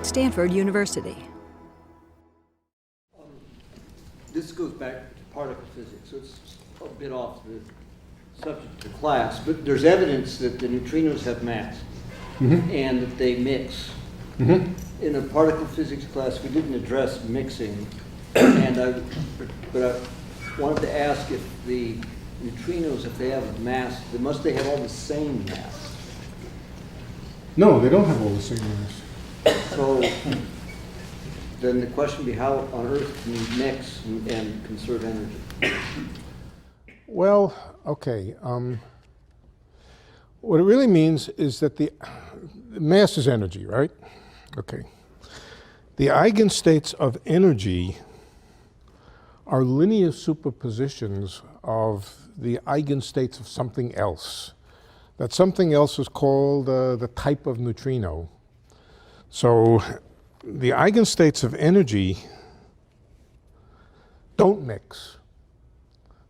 Stanford University. This goes back to particle physics, so it's a bit off the subject of the class, but there's evidence that the neutrinos have mass and that they mix. In a particle physics class, we didn't address mixing, but I wanted to ask if the neutrinos, if they have a mass, must they have all the same mass? No, they don't have all the same mass. So then the question would be, how on earth can you mix and conserve energy? Well, okay. What it really means is that the mass is energy, right? Okay. The eigenstates of energy are linear superpositions of the eigenstates of something else. That something else is called the type of neutrino. So the eigenstates of energy don't mix.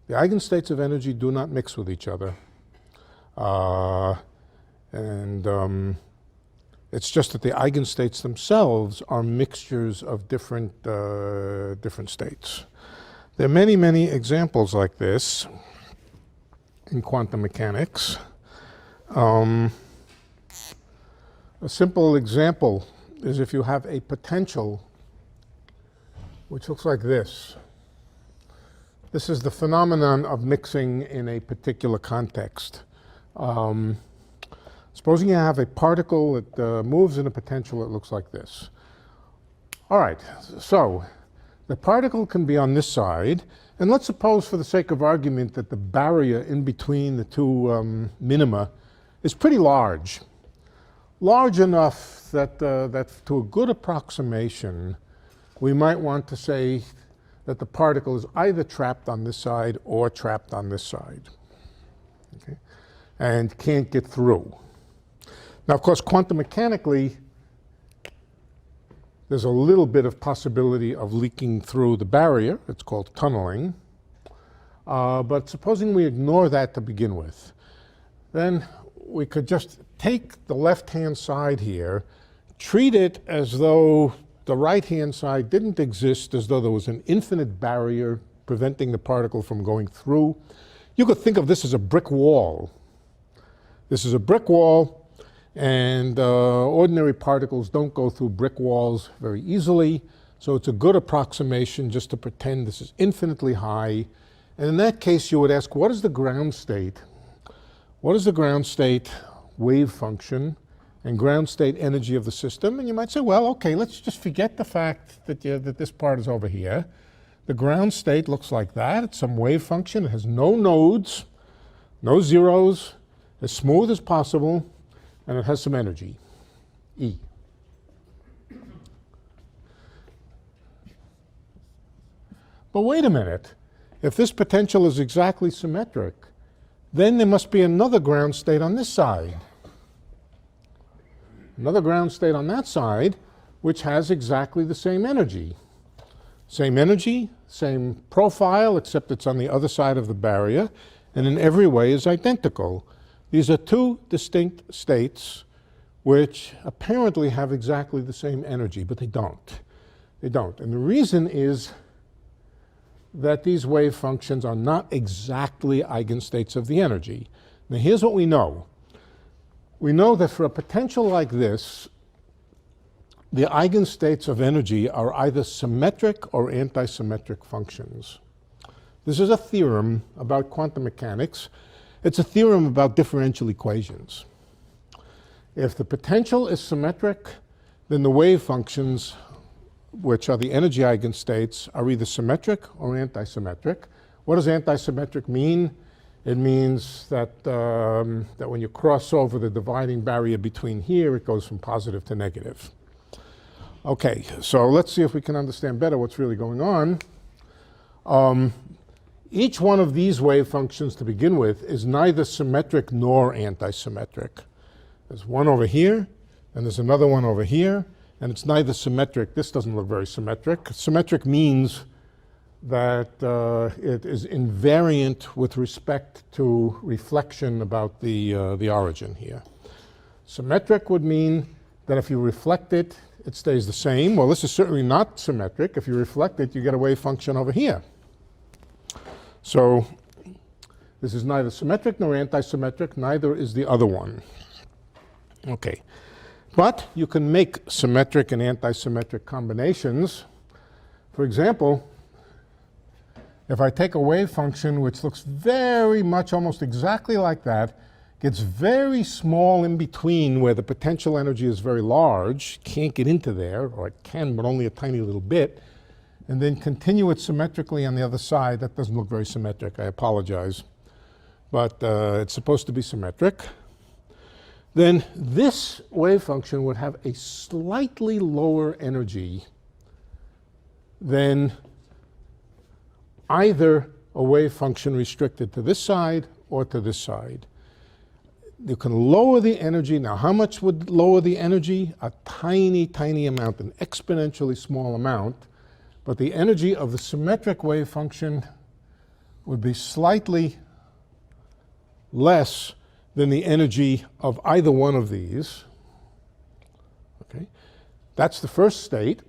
The eigenstates of energy do not mix with each other. It's just that the eigenstates themselves are mixtures of different states. There are many, many examples like this in quantum mechanics. A simple example is if you have a potential which looks like this. This is the phenomenon of mixing in a particular context. Supposing you have a particle that moves in a potential that looks like this. All right, so the particle can be on this side, and let's suppose for the sake of argument that the barrier in between the two minima is pretty large. Large enough that, that to a good approximation, we might want to say that the particle is either trapped on this side or trapped on this side, okay, and can't get through. Now, of course, quantum mechanically, there's a little bit of possibility of leaking through the barrier. It's called tunneling. But supposing we ignore that to begin with, then we could just take the left-hand side here, treat it as though the right-hand side didn't exist, as though there was an infinite barrier preventing the particle from going through. You could think of this as a brick wall. This is a brick wall. And ordinary particles don't go through brick walls very easily, so it's a good approximation just to pretend this is infinitely high. And in that case, you would ask, what is the ground state? What is the ground state wave function and ground state energy of the system? And you might say, well, okay, let's just forget the fact that, that this part is over here. The ground state looks like that. It's some wave function. It has no nodes, no zeros, as smooth as possible. And it has some energy, E. But wait a minute. If this potential is exactly symmetric, then there must be another ground state on this side. Another ground state on that side, which has exactly the same energy. Same energy, same profile, except it's on the other side of the barrier, and in every way is identical. These are two distinct states which apparently have exactly the same energy, but they don't. They don't. And the reason is that these wave functions are not exactly eigenstates of the energy. Now here's what we know. We know that for a potential like this, the eigenstates of energy are either symmetric or antisymmetric functions. This is a theorem about quantum mechanics. It's a theorem about differential equations. If the potential is symmetric, then the wave functions, which are the energy eigenstates, are either symmetric or antisymmetric. What does antisymmetric mean? It means that, that when you cross over the dividing barrier between here, it goes from positive to negative. Okay, so let's see if we can understand better what's really going on. Each one of these wave functions to begin with is neither symmetric nor antisymmetric. There's one over here, and there's another one over here, and it's neither symmetric. This doesn't look very symmetric. Symmetric means that it is invariant with respect to reflection about the origin here. Symmetric would mean that if you reflect it, it stays the same. Well, this is certainly not symmetric. If you reflect it, you get a wave function over here. So this is neither symmetric nor anti-symmetric, neither is the other one. Okay. But you can make symmetric and anti-symmetric combinations. For example, if I take a wave function which looks very much almost exactly like that, gets very small in between where the potential energy is very large, can't get into there, or it can, but only a tiny little bit, and then continue it symmetrically on the other side. That doesn't look very symmetric, I apologize. But it's supposed to be symmetric. Then this wave function would have a slightly lower energy than either a wave function restricted to this side or to this side. You can lower the energy. Now, how much would lower the energy? A tiny, tiny amount, an exponentially small amount. But the energy of the symmetric wave function would be slightly less than the energy of either one of these. Okay, that's the first state.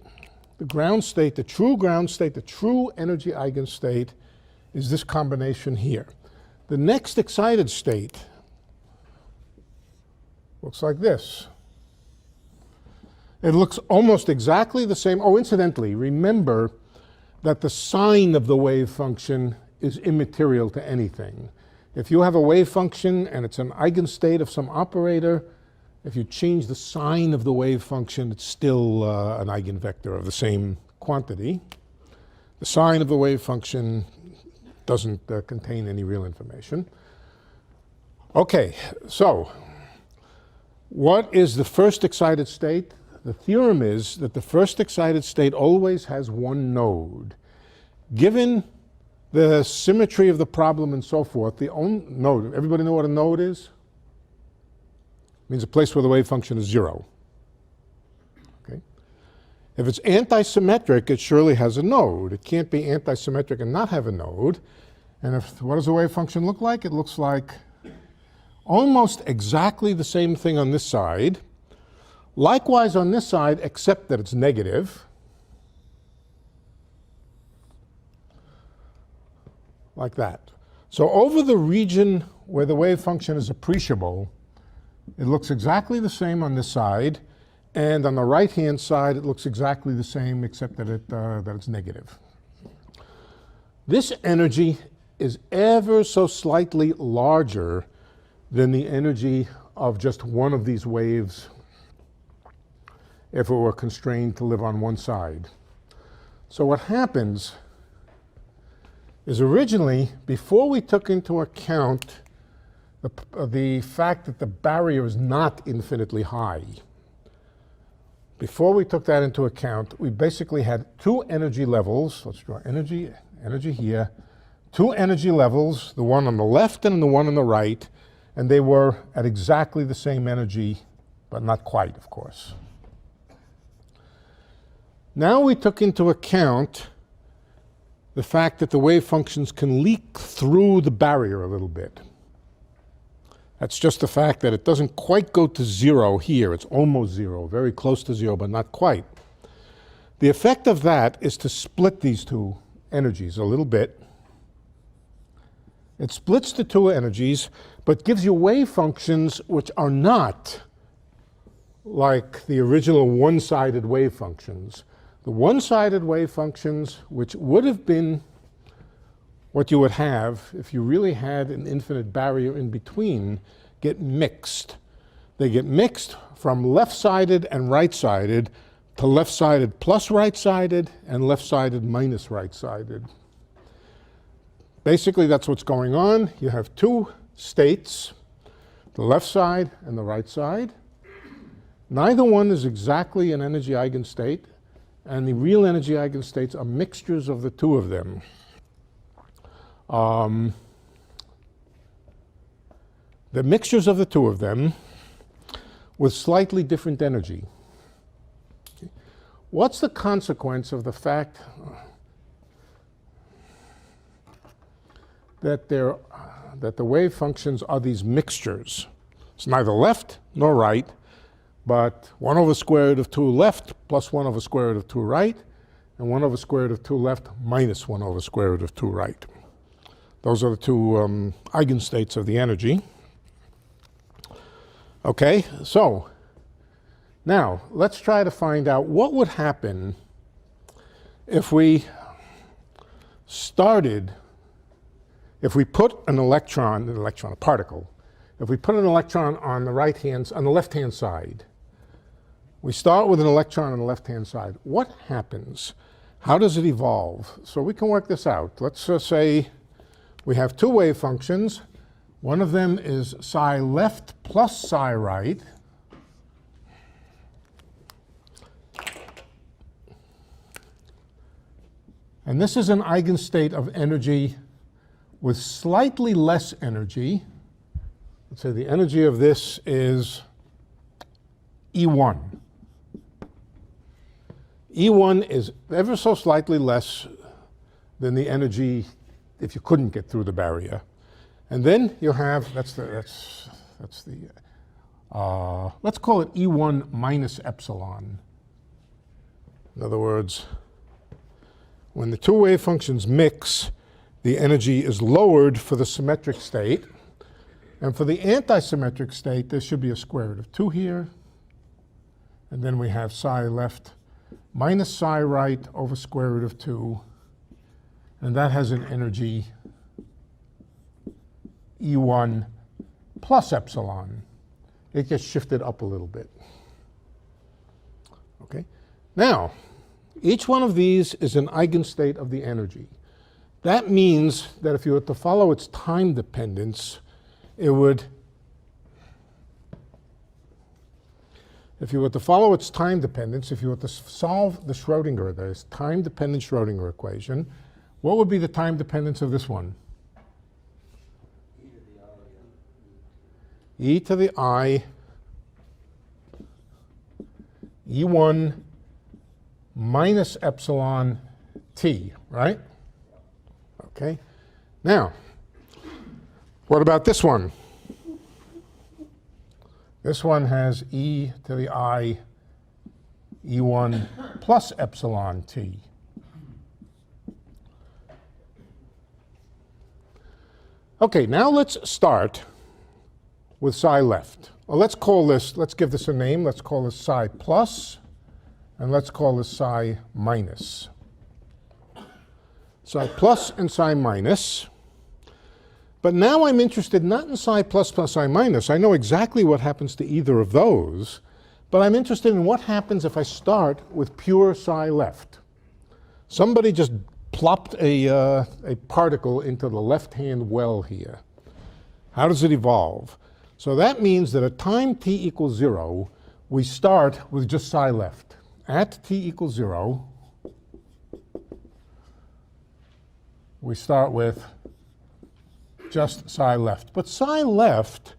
The ground state, the true ground state, the true energy eigenstate is this combination here. The next excited state looks like this. It looks almost exactly the same. Oh, incidentally, remember that the sign of the wave function is immaterial to anything. If you have a wave function and it's an eigenstate of some operator, if you change the sign of the wave function, it's still an eigenvector of the same quantity. The sign of the wave function doesn't contain any real information. Okay, so what is the first excited state? The theorem is that the first excited state always has one node. Given the symmetry of the problem and so forth, the only node, everybody know what a node is? It means a place where the wave function is 0. Okay. If it's anti-symmetric, it surely has a node. It can't be anti-symmetric and not have a node. And what does the wave function look like? It looks like almost exactly the same thing on this side. Likewise on this side, except that it's negative. Like that. So over the region where the wave function is appreciable, it looks exactly the same on this side, and on the right-hand side, it looks exactly the same, except that it's negative. This energy is ever so slightly larger than the energy of just one of these waves if it were constrained to live on one side. So what happens is originally, before we took into account the fact that the barrier is not infinitely high, before we took that into account, we basically had two energy levels. Let's draw energy here. Two energy levels, the one on the left and the one on the right, and they were at exactly the same energy, but not quite, of course. Now we took into account the fact that the wave functions can leak through the barrier a little bit. That's just the fact that it doesn't quite go to 0 here. It's almost 0, very close to 0, but not quite. The effect of that is to split these two energies a little bit. It splits the two energies, but gives you wave functions which are not like the original one-sided wave functions. The one-sided wave functions, which would have been what you would have if you really had an infinite barrier in between, get mixed. They get mixed from left-sided and right-sided to left-sided plus right-sided and left-sided minus right-sided. Basically, that's what's going on. You have two states, the left side and the right side. Neither one is exactly an energy eigenstate, and the real energy eigenstates are mixtures of the two of them. The mixtures of the two of them with slightly different energy. What's the consequence of the fact that the wave functions are these mixtures? It's neither left nor right, but 1 over square root of 2 left plus 1 over square root of 2 right, and 1 over square root of 2 left minus 1 over square root of 2 right. Those are the two eigenstates of the energy. Okay, so now let's try to find out what would happen if we put a particle, if we put an electron on the left-hand side. We start with an electron on the left-hand side. What happens? How does it evolve? So we can work this out. Let's say we have two wave functions. One of them is psi left plus psi right. And this is an eigenstate of energy with slightly less energy. Let's say the energy of this is E1. E1 is ever so slightly less than the energy if you couldn't get through the barrier. And then you have, let's call it E1 minus epsilon. In other words, when the two wave functions mix, the energy is lowered for the symmetric state. And for the antisymmetric state, there should be a square root of 2 here. And then we have psi left minus psi right over square root of 2. And that has an energy E1 plus epsilon. It gets shifted up a little bit. Okay. Now, each one of these is an eigenstate of the energy. That means that if you were to follow its time dependence, it would, if you were to follow its time dependence, if you were to solve the Schrodinger, this time-dependent Schrodinger equation, what would be the time dependence of this one? E to the I E1 minus epsilon t, right? Okay. Now, what about this one? This one has e to the I E1 plus epsilon t. Okay, now let's start with psi left. Well, let's give this a name. Let's call this psi plus, and let's call this psi minus. Psi plus and psi minus. But now I'm interested not in psi plus plus psi minus. I know exactly what happens to either of those, but I'm interested in what happens if I start with pure psi left. Somebody just plopped a particle into the left-hand well here. How does it evolve? So that means that at time t equals 0, we start with just psi left. At t equals 0, we start with just psi left. But psi left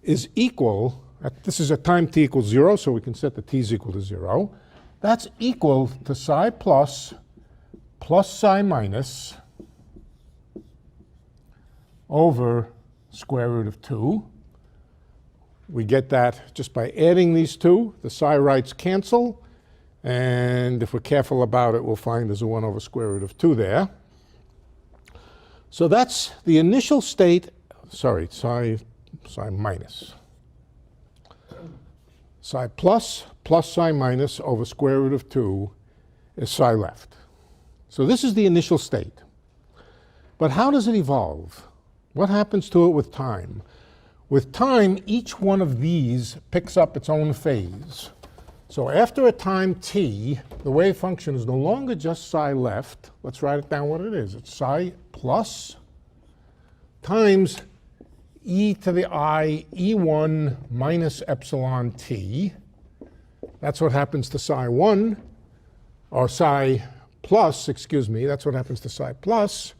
is equal, this is at time t equals 0, so we can set the t is equal to 0. That's equal to psi plus psi minus over square root of 2. We get that just by adding these two. The psi rights cancel. And if we're careful about it, we'll find there's a 1 over square root of 2 there. So that's the initial state, sorry, psi minus. Psi plus psi minus over square root of 2 is psi left. So this is the initial state. But how does it evolve? What happens to it with time? With time, each one of these picks up its own phase. So after a time t, the wave function is no longer just psi left. Let's write it down what it is. It's psi plus times e to the I E1 minus epsilon t. That's what happens to psi 1, or psi plus, excuse me. That's what happens to psi plus.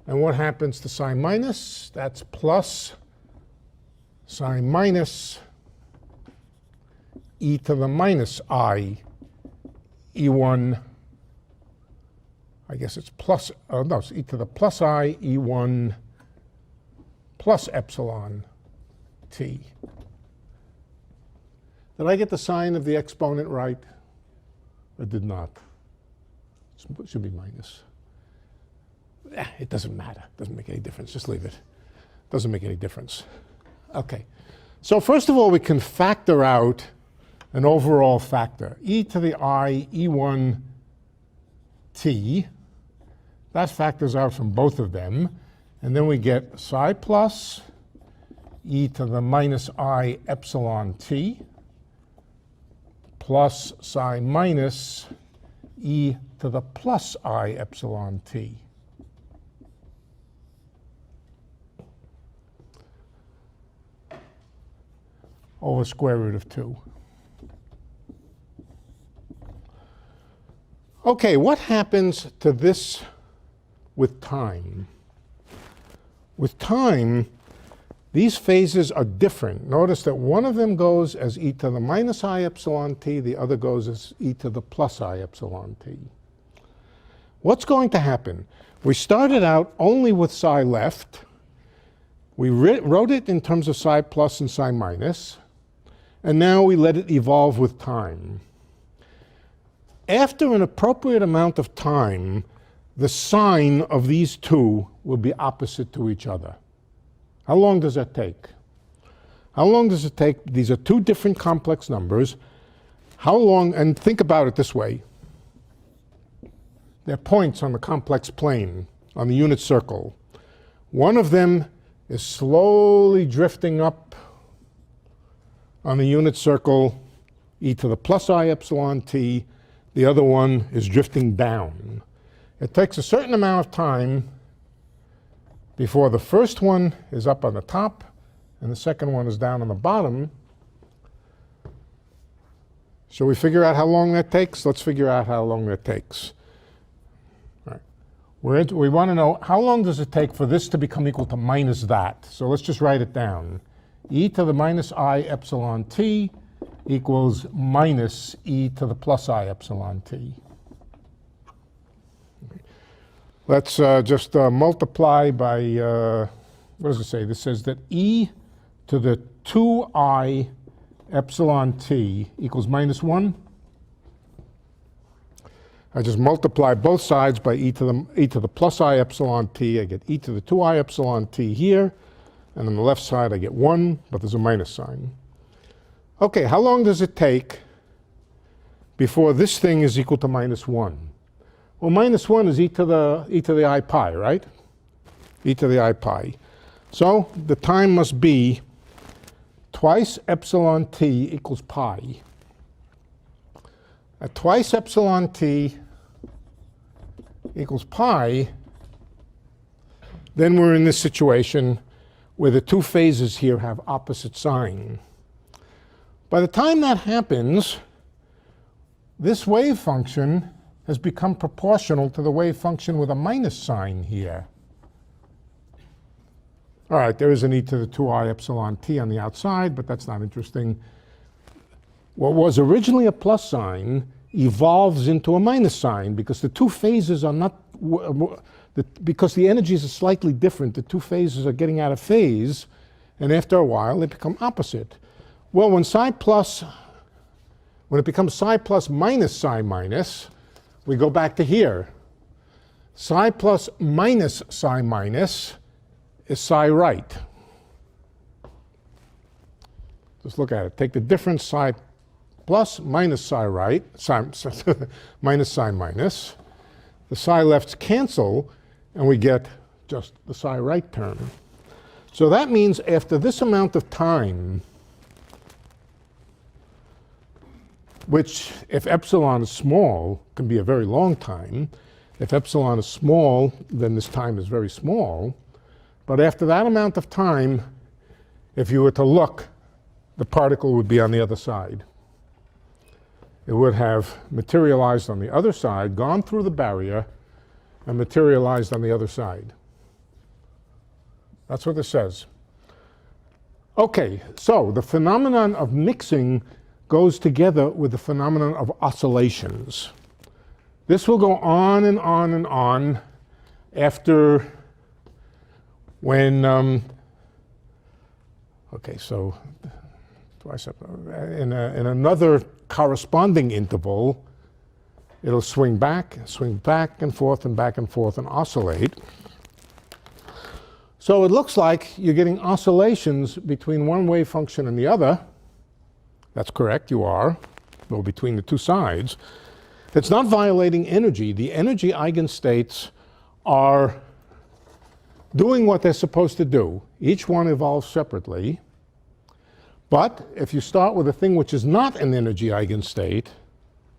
And what happens to psi minus? That's plus psi minus e to the minus I E1, I guess it's plus, no, it's e to the plus I E1 plus epsilon t. Did I get the sign of the exponent right? I did not. It should be minus. It doesn't matter. It doesn't make any difference. Just leave it. Doesn't make any difference. Okay. So first of all, we can factor out an overall factor. E to the I E1 t. That factors out from both of them. And then we get psi plus e to the minus I epsilon t plus psi minus e to the plus I epsilon t. Over square root of 2. Okay, what happens to this with time? With time, these phases are different. Notice that one of them goes as e to the minus I epsilon t, the other goes as e to the plus I epsilon t. What's going to happen? We started out only with psi left. We wrote it in terms of psi plus and psi minus, and now we let it evolve with time. After an appropriate amount of time, the sign of these two will be opposite to each other. How long does that take? How long does it take? These are two different complex numbers. How long, and think about it this way. They're points on the complex plane, on the unit circle. One of them is slowly drifting up on the unit circle, e to the plus I epsilon t. The other one is drifting down. It takes a certain amount of time before the first one is up on the top and the second one is down on the bottom. Shall we figure out how long that takes? Let's figure out how long that takes. All right. We want to know how long does it take for this to become equal to minus that. So let's just write it down. E to the minus I epsilon t equals minus e to the plus I epsilon t. Let's just multiply by, what does it say? This says that e to the 2I epsilon t equals minus 1. I just multiply both sides by e to the plus I epsilon t. I get e to the 2I epsilon t here. And on the left side, I get 1, but there's a minus sign. OK, how long does it take before this thing is equal to minus 1? Well, minus 1 is e to the I pi, right? E to the I pi. So the time must be twice epsilon t equals pi. At twice epsilon t equals pi, then we're in this situation where the two phases here have opposite sign. By the time that happens, this wave function has become proportional to the wave function with a minus sign here. All right, there is an e to the 2I epsilon t on the outside, but that's not interesting. What was originally a plus sign evolves into a minus sign because the two phases are not, because the energies are slightly different, the two phases are getting out of phase, and after a while they become opposite. Well, when it becomes psi plus minus psi minus, we go back to here. Psi plus minus psi minus is psi right. Just look at it. Take the difference psi plus minus psi right, minus psi minus. The psi lefts cancel, and we get just the psi right term. So that means after this amount of time, which if epsilon is small, can be a very long time. If epsilon is small, then this time is very small. But after that amount of time, if you were to look, the particle would be on the other side. It would have materialized on the other side, gone through the barrier, and materialized on the other side. That's what this says. Okay, so the phenomenon of mixing goes together with the phenomenon of oscillations. This will go on and on and on after when, okay, so twice up. In another corresponding interval, it'll swing back and forth and oscillate. So it looks like you're getting oscillations between one wave function and the other. That's correct, you are. Well, between the two sides. It's not violating energy. The energy eigenstates are doing what they're supposed to do. Each one evolves separately. But if you start with a thing which is not an energy eigenstate,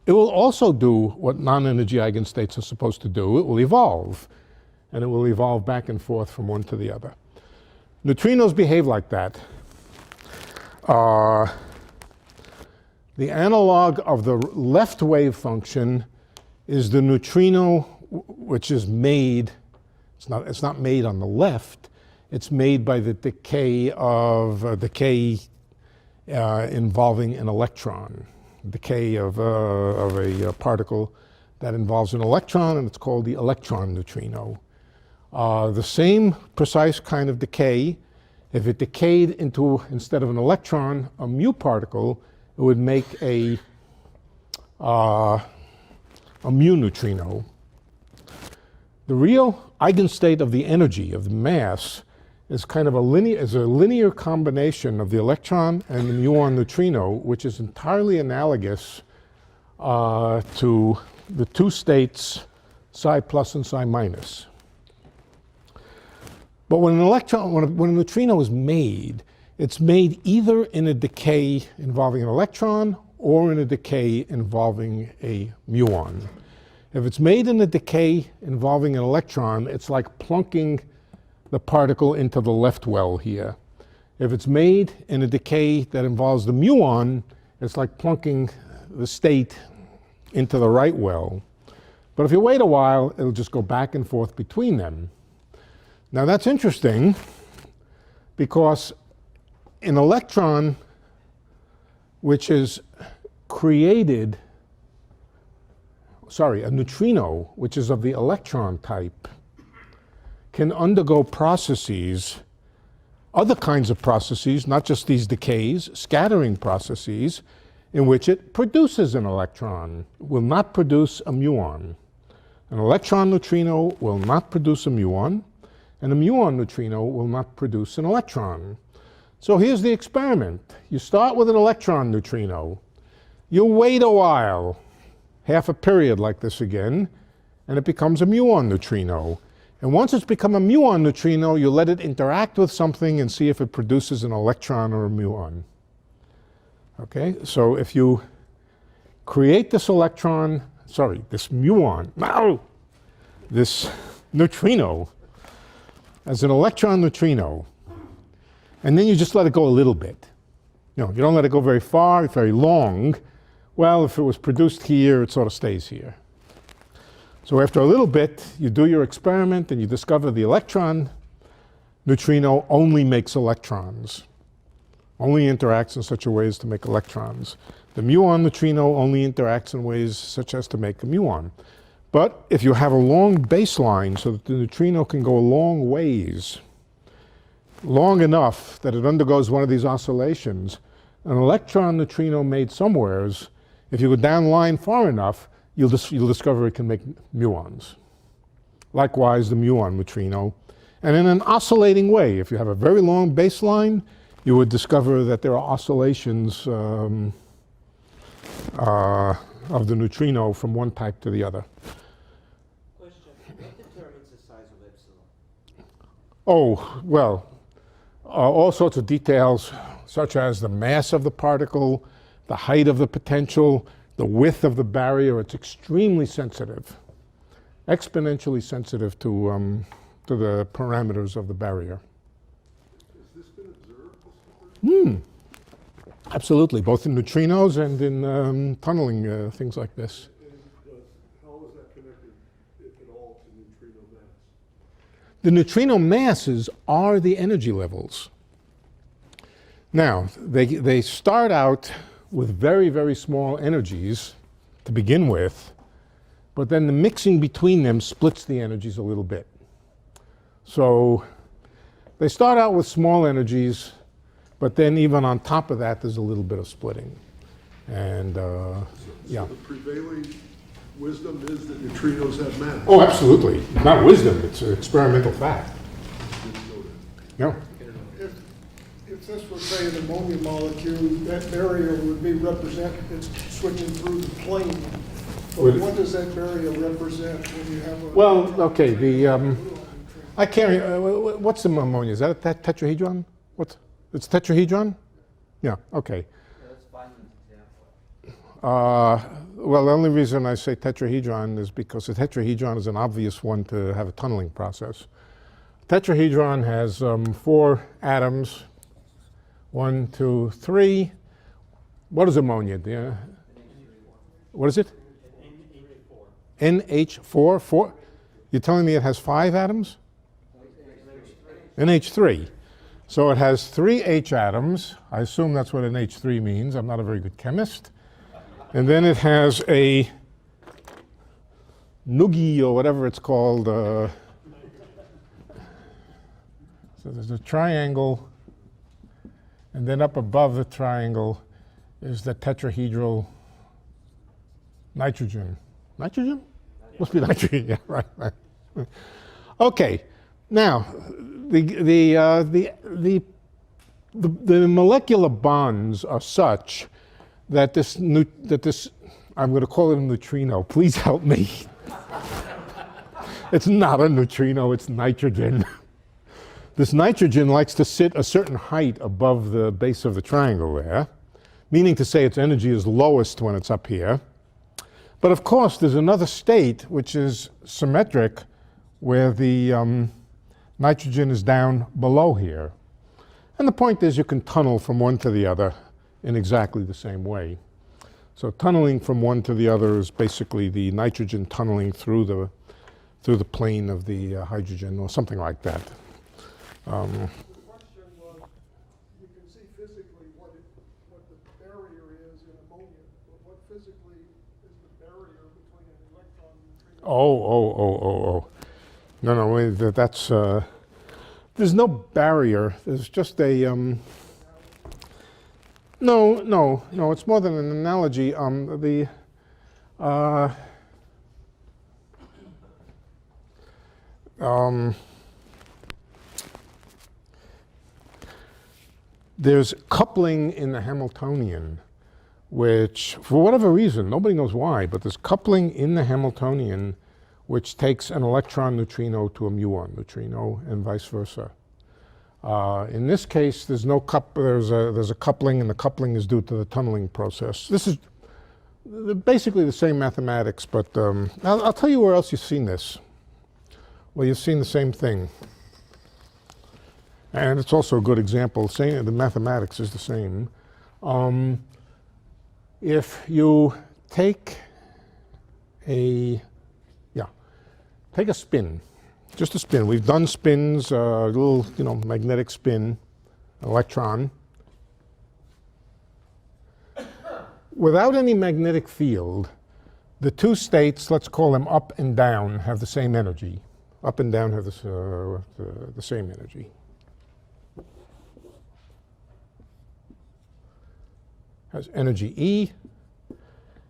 it will also do what non-energy eigenstates are supposed to do. It will evolve. And it will evolve back and forth from one to the other. Neutrinos behave like that. The analog of the left wave function is the neutrino which is made, it's not made on the left, it's made by the decay involving an electron. Decay of a particle that involves an electron, and it's called the electron neutrino. The same precise kind of decay, if it decayed into, instead of an electron, a mu particle, it would make a mu neutrino. The real eigenstate of the energy, of the mass, is kind of a linear combination of the electron and the muon neutrino, which is entirely analogous to the two states psi plus and psi minus. But when a neutrino is made, it's made either in a decay involving an electron or in a decay involving a muon. If it's made in a decay involving an electron, it's like plunking the particle into the left well here. If it's made in a decay that involves the muon, it's like plunking the state into the right well. But if you wait a while, it'll just go back and forth between them. Now that's interesting because an electron which is created, a neutrino which is of the electron type, can undergo processes, other kinds of processes, not just these decays, scattering processes, in which it produces an electron, will not produce a muon. An electron neutrino will not produce a muon, and a muon neutrino will not produce an electron. So here's the experiment. You start with an electron neutrino. You wait a while, half a period like this again, and it becomes a muon neutrino. And once it's become a muon neutrino, you let it interact with something and see if it produces an electron or a muon. Okay, so if you create this this muon, this neutrino, as an electron neutrino, and then you just let it go a little bit. You don't let it go very far, very long. Well, if it was produced here, it sort of stays here. So after a little bit, you do your experiment and you discover the electron neutrino only makes electrons, only interacts in such a way as to make electrons. The muon neutrino only interacts in ways such as to make a muon. But if you have a long baseline so that the neutrino can go a long ways, long enough that it undergoes one of these oscillations, an electron neutrino made somewheres, if you go down line far enough, you'll discover it can make muons. Likewise, the muon neutrino. And in an oscillating way, if you have a very long baseline, you would discover that there are oscillations of the neutrino from one type to the other. Question, what determines the size of epsilon? Oh, well, all sorts of details, such as the mass of the particle, the height of the potential, the width of the barrier. It's extremely sensitive, exponentially sensitive to the parameters of the barrier. Has this been observed? Absolutely, both in neutrinos and in tunneling, things like this. And how is that connected, if at all, to neutrino mass? The neutrino masses are the energy levels. Now, they start out with very, very small energies to begin with, but then the mixing between them splits the energies a little bit. So they start out with small energies, But then even on top of that, there's a little bit of splitting. And yeah. So the prevailing wisdom is that neutrinos have mass. Oh, absolutely. Not wisdom, it's an experimental fact. Didn't know that. No. If this was, say, an ammonia molecule, that barrier would be it's switching through the plane. But Would- what does that barrier represent when you have a? Well, okay, I can't, what's the ammonia? Is that a tetrahedron? It's tetrahedron? Yeah, okay. That's Feynman's example. Well, the only reason I say tetrahedron is because a tetrahedron is an obvious one to have a tunneling process. Tetrahedron has 4 atoms, 1, 2, 3. What is ammonia? What is it? NH4. 4? You're telling me it has 5 atoms? NH3. So it has 3 H atoms. I assume that's what an H3 means. I'm not a very good chemist. And then it has a noogie or whatever it's called. So there's a triangle, and then up above the triangle is the tetrahedral nitrogen. Nitrogen? Must be nitrogen. Yeah, right. Okay. Now, the molecular bonds are such that this I'm going to call it a neutrino. Please help me. It's not a neutrino, it's nitrogen. This nitrogen likes to sit a certain height above the base of the triangle there, meaning to say its energy is lowest when it's up here. But of course, there's another state which is symmetric where the nitrogen is down below here. And the point is you can tunnel from one to the other in exactly the same way. So tunneling from one to the other is basically the nitrogen tunneling through the plane of the hydrogen or something like that. The question was, you can see physically what the barrier is in ammonia, but what physically is the barrier between an electron and neutrino? Oh. No, wait, that's, there's no barrier. There's just a, no, it's more than an analogy. There's coupling in the Hamiltonian, which, for whatever reason, nobody knows why, but there's coupling in the Hamiltonian which takes an electron neutrino to a muon neutrino and vice versa. In this case, there's a coupling, and the coupling is due to the tunneling process. This is basically the same mathematics, but I'll tell you where else you've seen this. Well, you've seen the same thing. And it's also a good example. The mathematics is the same. If you take a spin, just a spin. We've done spins, a little, magnetic spin, electron. Without any magnetic field, the two states, let's call them up and down, have the same energy. Up and down have the same energy. Has energy E,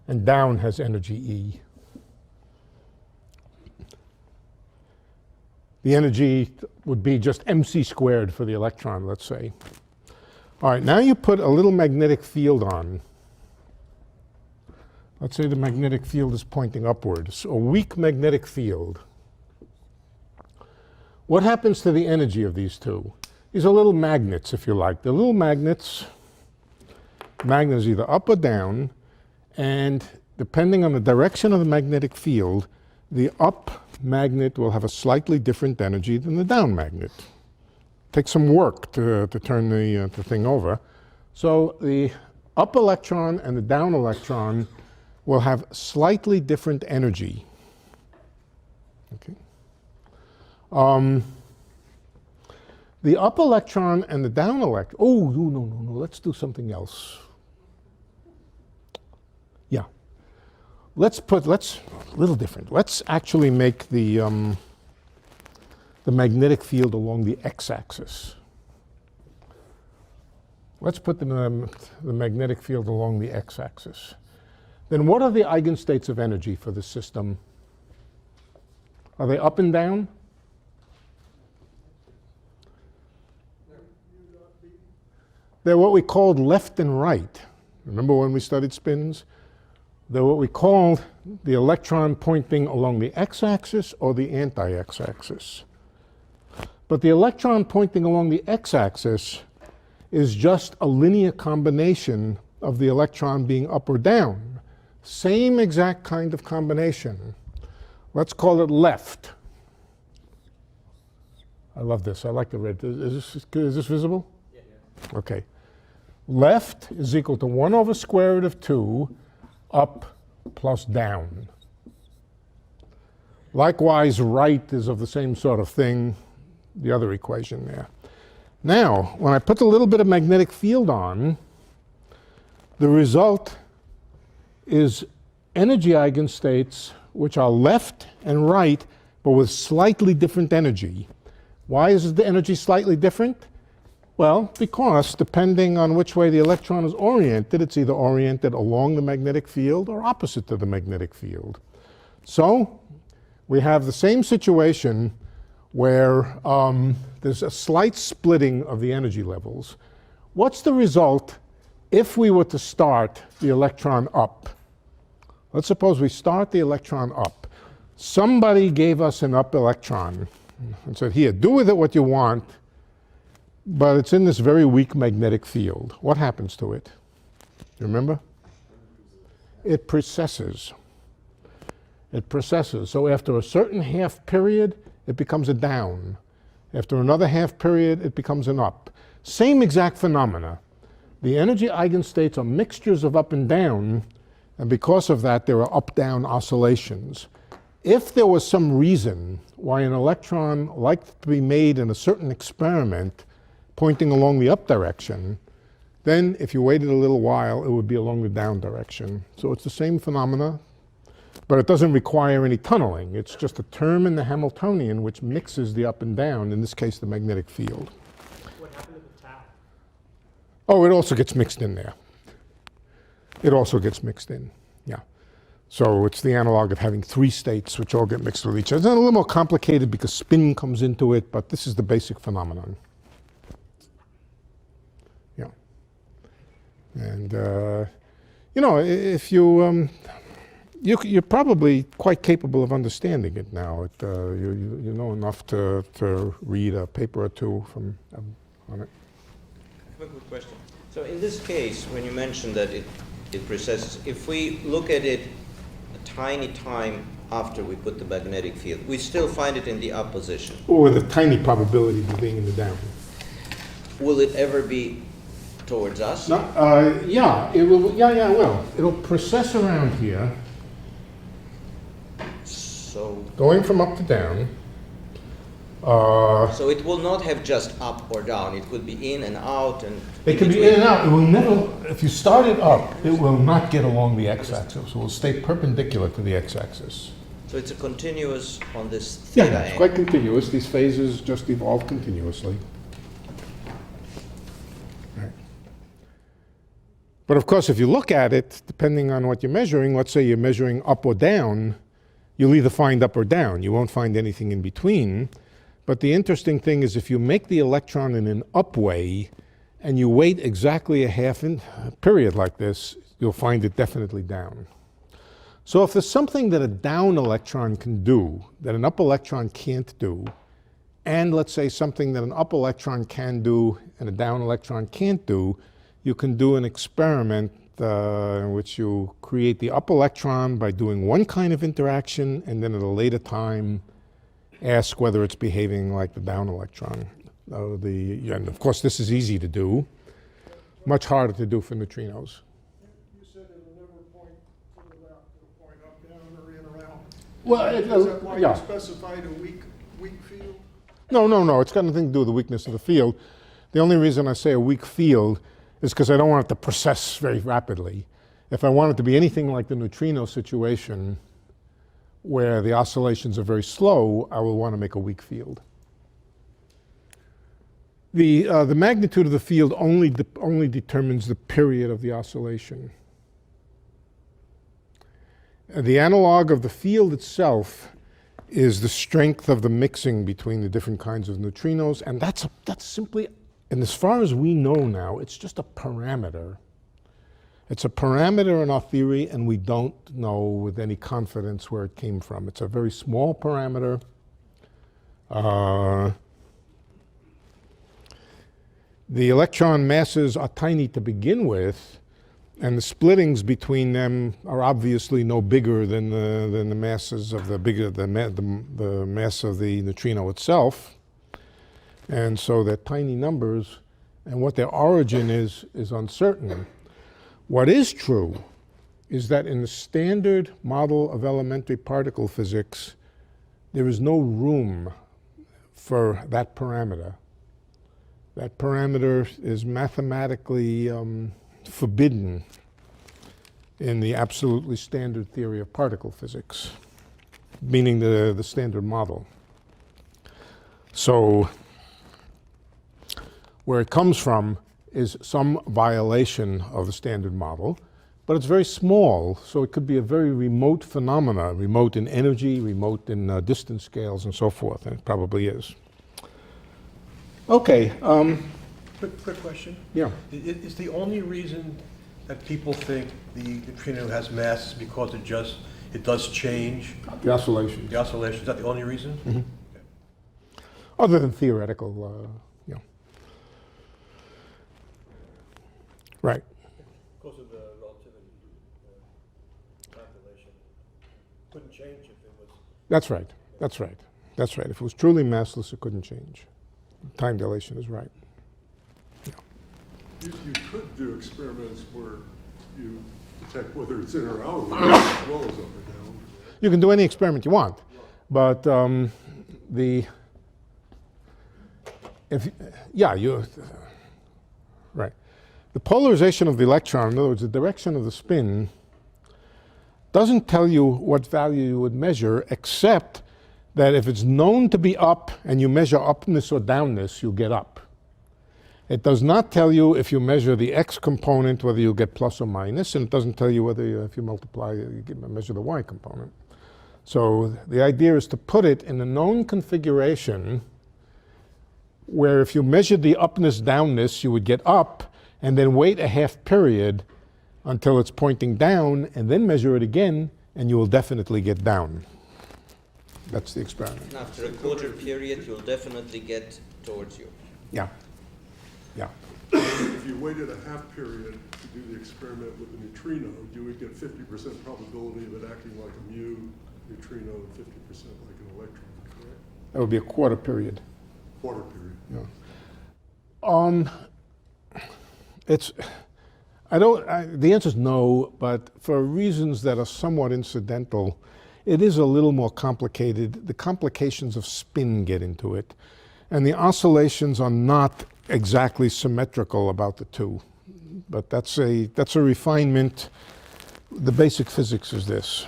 and down has energy E. The energy would be just mc squared for the electron, let's say. All right, now you put a little magnetic field on. Let's say the magnetic field is pointing upwards, a weak magnetic field. What happens to the energy of these two? These are little magnets, if you like. They're little magnets. Magnet is either up or down, and depending on the direction of the magnetic field, the up magnet will have a slightly different energy than the down magnet. Takes some work to turn the thing over. So the up electron and the down electron will have slightly different energy. Okay. The up electron and the down electron, oh, no, let's do something else. Yeah. Let's a little different. Let's actually make the magnetic field along the x-axis. Let's put the magnetic field along the x-axis. Then what are the eigenstates of energy for the system? Are they up and down? They're what we called left and right. Remember when we studied spins? They're what we called the electron pointing along the x-axis or the anti-x-axis. But the electron pointing along the x-axis is just a linear combination of the electron being up or down. Same exact kind of combination. Let's call it left. I love this. I like the red. Is this visible? Yeah. Okay. Left is equal to 1 over square root of 2 up plus down. Likewise, right is of the same sort of thing, the other equation there. Now, when I put a little bit of magnetic field on, the result is energy eigenstates which are left and right, but with slightly different energy. Why is the energy slightly different? Well, because depending on which way the electron is oriented, it's either oriented along the magnetic field or opposite to the magnetic field. So we have the same situation where there's a slight splitting of the energy levels. What's the result if we were to start the electron up? Let's suppose we start the electron up. Somebody gave us an up electron and said, here, do with it what you want, but it's in this very weak magnetic field. What happens to it? You remember? It precesses. It precesses. So after a certain half period, it becomes a down. After another half period, it becomes an up. Same exact phenomena. The energy eigenstates are mixtures of up and down, and because of that, there are up-down oscillations. If there was some reason why an electron liked to be made in a certain experiment pointing along the up direction, then if you waited a little while, it would be along the down direction. So it's the same phenomena, but it doesn't require any tunneling. It's just a term in the Hamiltonian which mixes the up and down, in this case the magnetic field. What happened to the tau? Oh, it also gets mixed in there. It also gets mixed in, yeah. So it's the analog of having 3 states which all get mixed with each other. It's a little more complicated because spin comes into it, but this is the basic phenomenon. Yeah. And, you know, if you, you're probably quite capable of understanding it now. You know enough to read a paper or two from on it. I have a quick question. So in this case, when you mentioned that it precesses, if we look at it a tiny time after we put the magnetic field, we still find it in the up position. Or with a tiny probability of being in the down. Will it ever be towards us? No, yeah, it will. Yeah, it will. It'll precess around here, So going from up to down. so it will not have just up or down. It could be in and out and It can be in and out. It will never. If you start it up, it will not get along the x-axis. It will stay perpendicular to the x-axis. So it's a continuous on this Yeah, theta it's angle. quite continuous. These phases just evolve continuously. Right. But of course, if you look at it, depending on what you're measuring, let's say you're measuring up or down, you'll either find up or down. You won't find anything in between. But the interesting thing is if you make the electron in an up way and you wait exactly a half period like this, you'll find it definitely down. So if there's something that a down electron can do that an up electron can't do, and let's say something that an up electron can do and a down electron can't do, you can do an experiment in which you create the up electron by doing one kind of interaction and then at a later time ask whether it's behaving like the down electron. And of course this is easy to do, much harder to do for neutrinos. You said it'll never point to the left, it'll point up, down, or in or out. Well, Is that why yeah. you specified a weak field? No, it's got nothing to do with the weakness of the field. The only reason I say a weak field is because I don't want it to precess very rapidly. If I want it to be anything like the neutrino situation, where the oscillations are very slow, I will want to make a weak field. The magnitude of the field only determines the period of the oscillation. The analog of the field itself is the strength of the mixing between the different kinds of neutrinos, and that's simply, and as far as we know now, it's just a parameter. It's a parameter in our theory, and we don't know with any confidence where it came from. It's a very small parameter. The electron masses are tiny to begin with, and the splittings between them are obviously no bigger than the masses of the mass of the neutrino itself. And so they're tiny numbers, and what their origin is uncertain. What is true is that in the standard model of elementary particle physics, there is no room for that parameter. That parameter is mathematically forbidden in the absolutely standard theory of particle physics, meaning the standard model. So where it comes from is some violation of the standard model, but it's very small, so it could be a very remote phenomena, remote in energy, remote in distance scales, and so forth, and it probably is. Okay. Quick question. Yeah. Is the only reason that people think the neutrino has mass is because it does change The oscillations. the oscillation? Is that the only reason? Mm-hmm. Other than theoretical, Right. Because of the relativity calculation. Couldn't change if it was. That's right. That's right. That's right. If it was truly massless, it couldn't change. Time dilation is right. You could do experiments where you detect whether it's in or out, as well as up or down. You can do any experiment you want, but right. The polarization of the electron, in other words, the direction of the spin, doesn't tell you what value you would measure, except that if it's known to be up and you measure upness or downness, you'll get up. It does not tell you if you measure the x component whether you'll get plus or minus, and it doesn't tell you whether if you multiply, you measure the y component. So the idea is to put it in a known configuration where if you measured the upness, downness, you would get up, and then wait a half period until it's pointing down, and then measure it again, and you will definitely get down. That's the experiment. And after a quarter period, you'll definitely get towards you. Yeah. Yeah. If you waited a half period to do the experiment with a neutrino, you would get 50% probability of it acting like a mu neutrino and 50% like an electron, correct? That would be a quarter period. Quarter period. Yeah. The answer is no, but for reasons that are somewhat incidental, it is a little more complicated. The complications of spin get into it, and the oscillations are not exactly symmetrical about the two. But that's a refinement. The basic physics is this.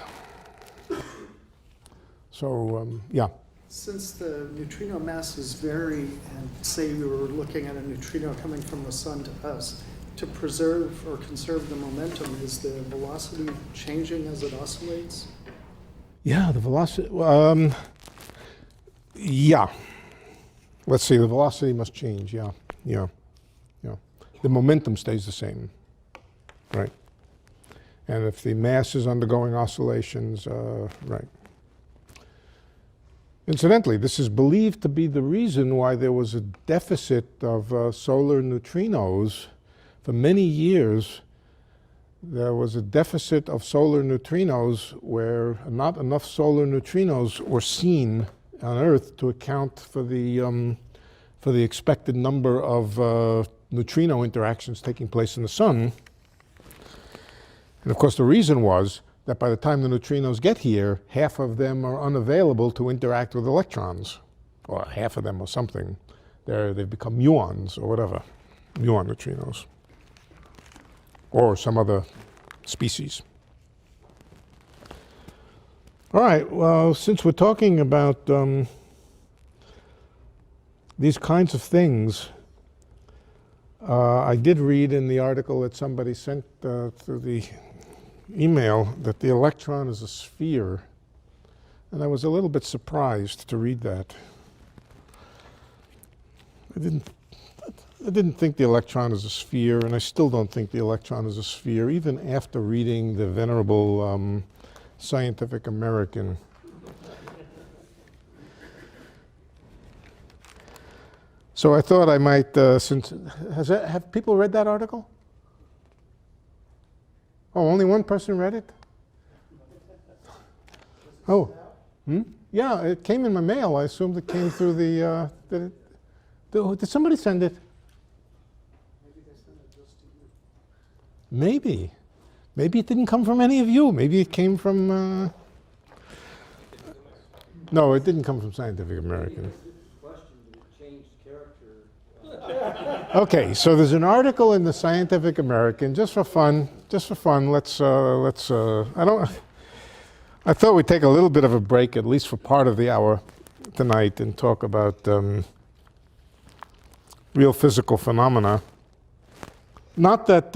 So, yeah. Since the neutrino masses vary, and say we were looking at a neutrino coming from the sun to us, to preserve or conserve the momentum, is the velocity changing as it oscillates? Yeah, the velocity, yeah. Let's see, the velocity must change, yeah. The momentum stays the same, right? And if the mass is undergoing oscillations, right. Incidentally, this is believed to be the reason why there was a deficit of solar neutrinos for many years. There was a deficit of solar neutrinos where not enough solar neutrinos were seen on Earth to account for the expected number of neutrino interactions taking place in the sun. And of course, the reason was that by the time the neutrinos get here, half of them are unavailable to interact with electrons, or half of them or something. They've become muons or whatever, muon neutrinos, or some other species. All right, well, since we're talking about these kinds of things, I did read in the article that somebody sent through the email that the electron is a sphere, and I was a little bit surprised to read that. I didn't think the electron is a sphere, and I still don't think the electron is a sphere, even after reading the venerable Scientific American. So I thought I might, have people read that article? Oh, only one person read it? Oh, yeah, it came in my mail. I assumed it came through did somebody send it? Maybe they sent it just to you. Maybe. Maybe it didn't come from any of you. Maybe it came from, no, it didn't come from Scientific American. Okay, so there's an article in the Scientific American, just for fun, I thought we'd take a little bit of a break, at least for part of the hour tonight, and talk about real physical phenomena. Not that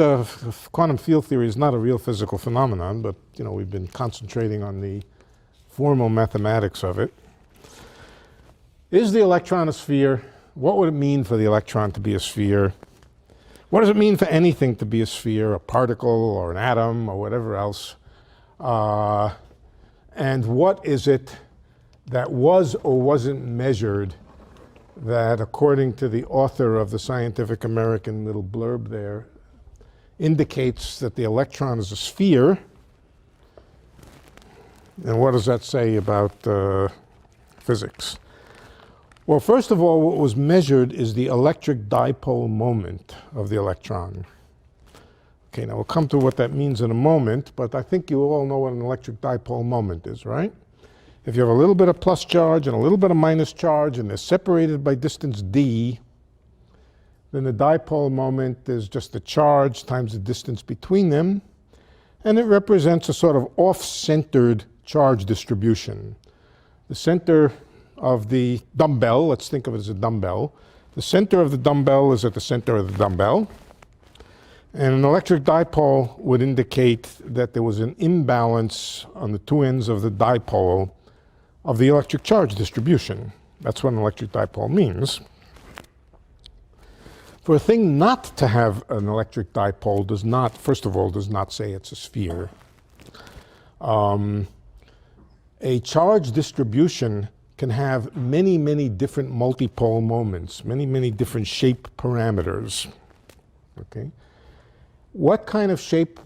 quantum field theory is not a real physical phenomenon, but we've been concentrating on the formal mathematics of it. Is the electron a sphere? What would it mean for the electron to be a sphere? What does it mean for anything to be a sphere, a particle or an atom or whatever else? And what is it that was or wasn't measured that, according to the author of the Scientific American little blurb there, indicates that the electron is a sphere? And what does that say about physics? Well, first of all, what was measured is the electric dipole moment of the electron. Okay, now we'll come to what that means in a moment, but I think you all know what an electric dipole moment is, right? If you have a little bit of plus charge and a little bit of minus charge, and they're separated by distance d, then the dipole moment is just the charge times the distance between them, and it represents a sort of off-centered charge distribution. The center of the dumbbell, let's think of it as a dumbbell, the center of the dumbbell is at the center of the dumbbell, and an electric dipole would indicate that there was an imbalance on the two ends of the dipole of the electric charge distribution. That's what an electric dipole means. For a thing not to have an electric dipole does not, first of all, does not say it's a sphere. A charge distribution can have many, many different multipole moments, many, many different shape parameters. Okay? What kind of shape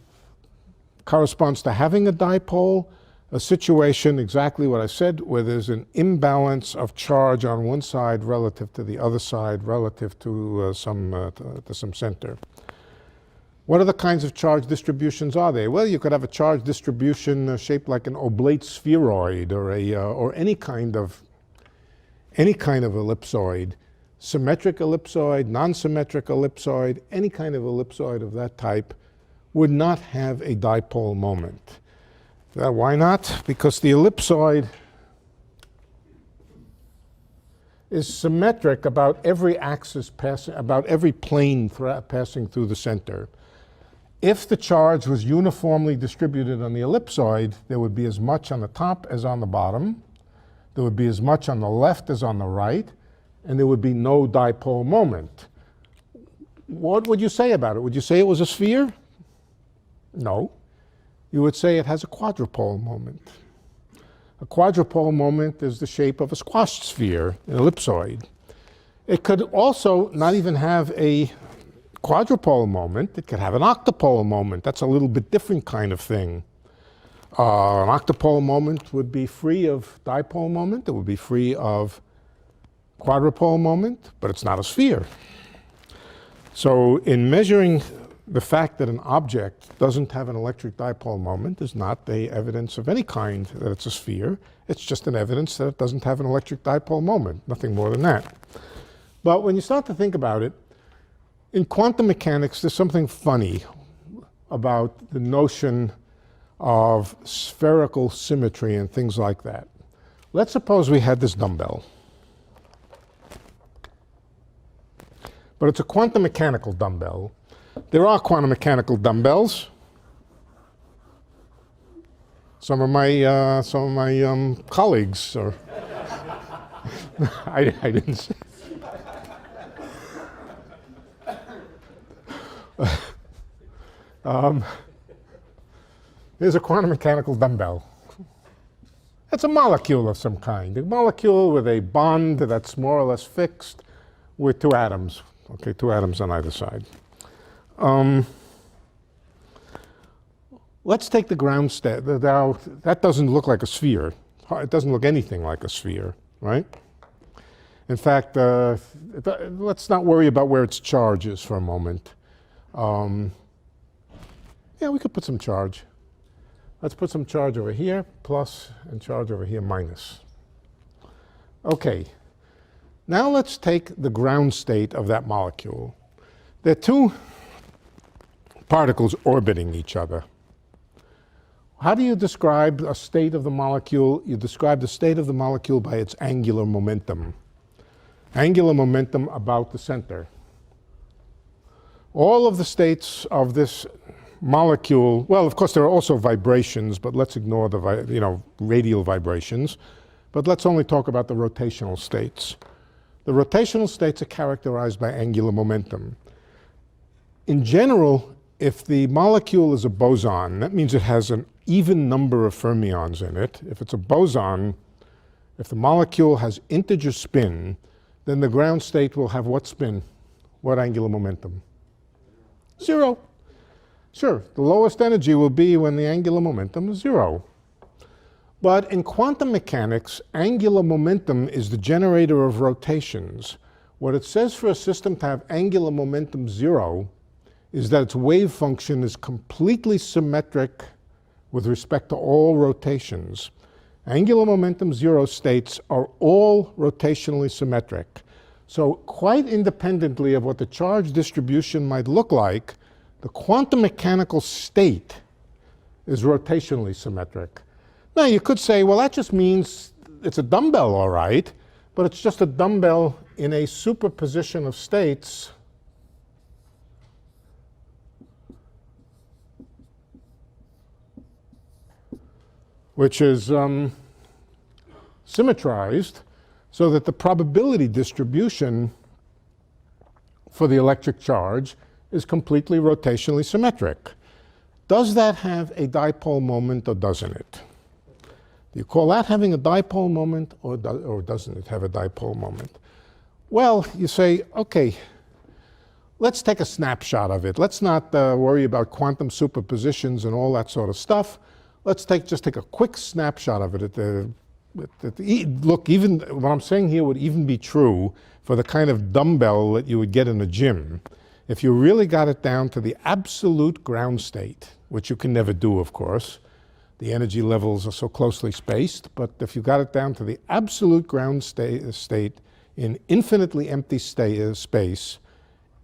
corresponds to having a dipole? A situation, exactly what I said, where there's an imbalance of charge on one side relative to the other side, relative to some center. What other kinds of charge distributions are there? Well, you could have a charge distribution shaped like an oblate spheroid, or any kind of ellipsoid, symmetric ellipsoid, non-symmetric ellipsoid, any kind of ellipsoid of that type would not have a dipole moment. Why not? Because the ellipsoid is symmetric about every axis passing, about every plane passing through the center. If the charge was uniformly distributed on the ellipsoid, there would be as much on the top as on the bottom. There would be as much on the left as on the right, and there would be no dipole moment. What would you say about it? Would you say it was a sphere? No. You would say it has a quadrupole moment. A quadrupole moment is the shape of a squashed sphere, an ellipsoid. It could also not even have a quadrupole moment. It could have an octupole moment. That's a little bit different kind of thing. An octupole moment would be free of dipole moment. It would be free of quadrupole moment, but it's not a sphere. So in measuring the fact that an object doesn't have an electric dipole moment is not the evidence of any kind that it's a sphere. It's just an evidence that it doesn't have an electric dipole moment, nothing more than that. But when you start to think about it, in quantum mechanics, there's something funny about the notion of spherical symmetry and things like that. Let's suppose we had this dumbbell. but it's a quantum mechanical dumbbell. There are quantum mechanical dumbbells. Some of my colleagues, or I didn't say. Here's a quantum mechanical dumbbell. It's a molecule of some kind, a molecule with a bond that's more or less fixed with two atoms. Okay, two atoms on either side. Let's take the ground state. Now, that doesn't look like a sphere. It doesn't look anything like a sphere, right? In fact, let's not worry about where its charge is for a moment. Yeah, we could put some charge. Let's put some charge over here, plus, and charge over here, minus. Okay, now let's take the ground state of that molecule. There are two particles orbiting each other. How do you describe a state of the molecule? You describe the state of the molecule by its angular momentum. Angular momentum about the center. All of the states of this molecule, well, of course, there are also vibrations, but let's ignore the radial vibrations. But let's only talk about the rotational states. The rotational states are characterized by angular momentum. In general, if the molecule is a boson, that means it has an even number of fermions in it. If it's a boson, if the molecule has integer spin, then the ground state will have what spin? What angular momentum? 0. Sure, the lowest energy will be when the angular momentum is 0. But in quantum mechanics, angular momentum is the generator of rotations. What it says for a system to have angular momentum 0 is that its wave function is completely symmetric with respect to all rotations. Angular momentum 0 states are all rotationally symmetric. So quite independently of what the charge distribution might look like, the quantum mechanical state is rotationally symmetric. Now you could say, well, that just means it's a dumbbell, all right, but it's just a dumbbell in a superposition of states which is symmetrized so that the probability distribution for the electric charge is completely rotationally symmetric. Does that have a dipole moment or doesn't it? Do you call that having a dipole moment or doesn't it have a dipole moment? Well, you say, okay, let's take a snapshot of it. Let's not worry about quantum superpositions and all that sort of stuff. Let's just take a quick snapshot of it. Look, even what I'm saying here would even be true for the kind of dumbbell that you would get in a gym. If you really got it down to the absolute ground state, which you can never do, of course, the energy levels are so closely spaced, but if you got it down to the absolute ground state in infinitely empty space,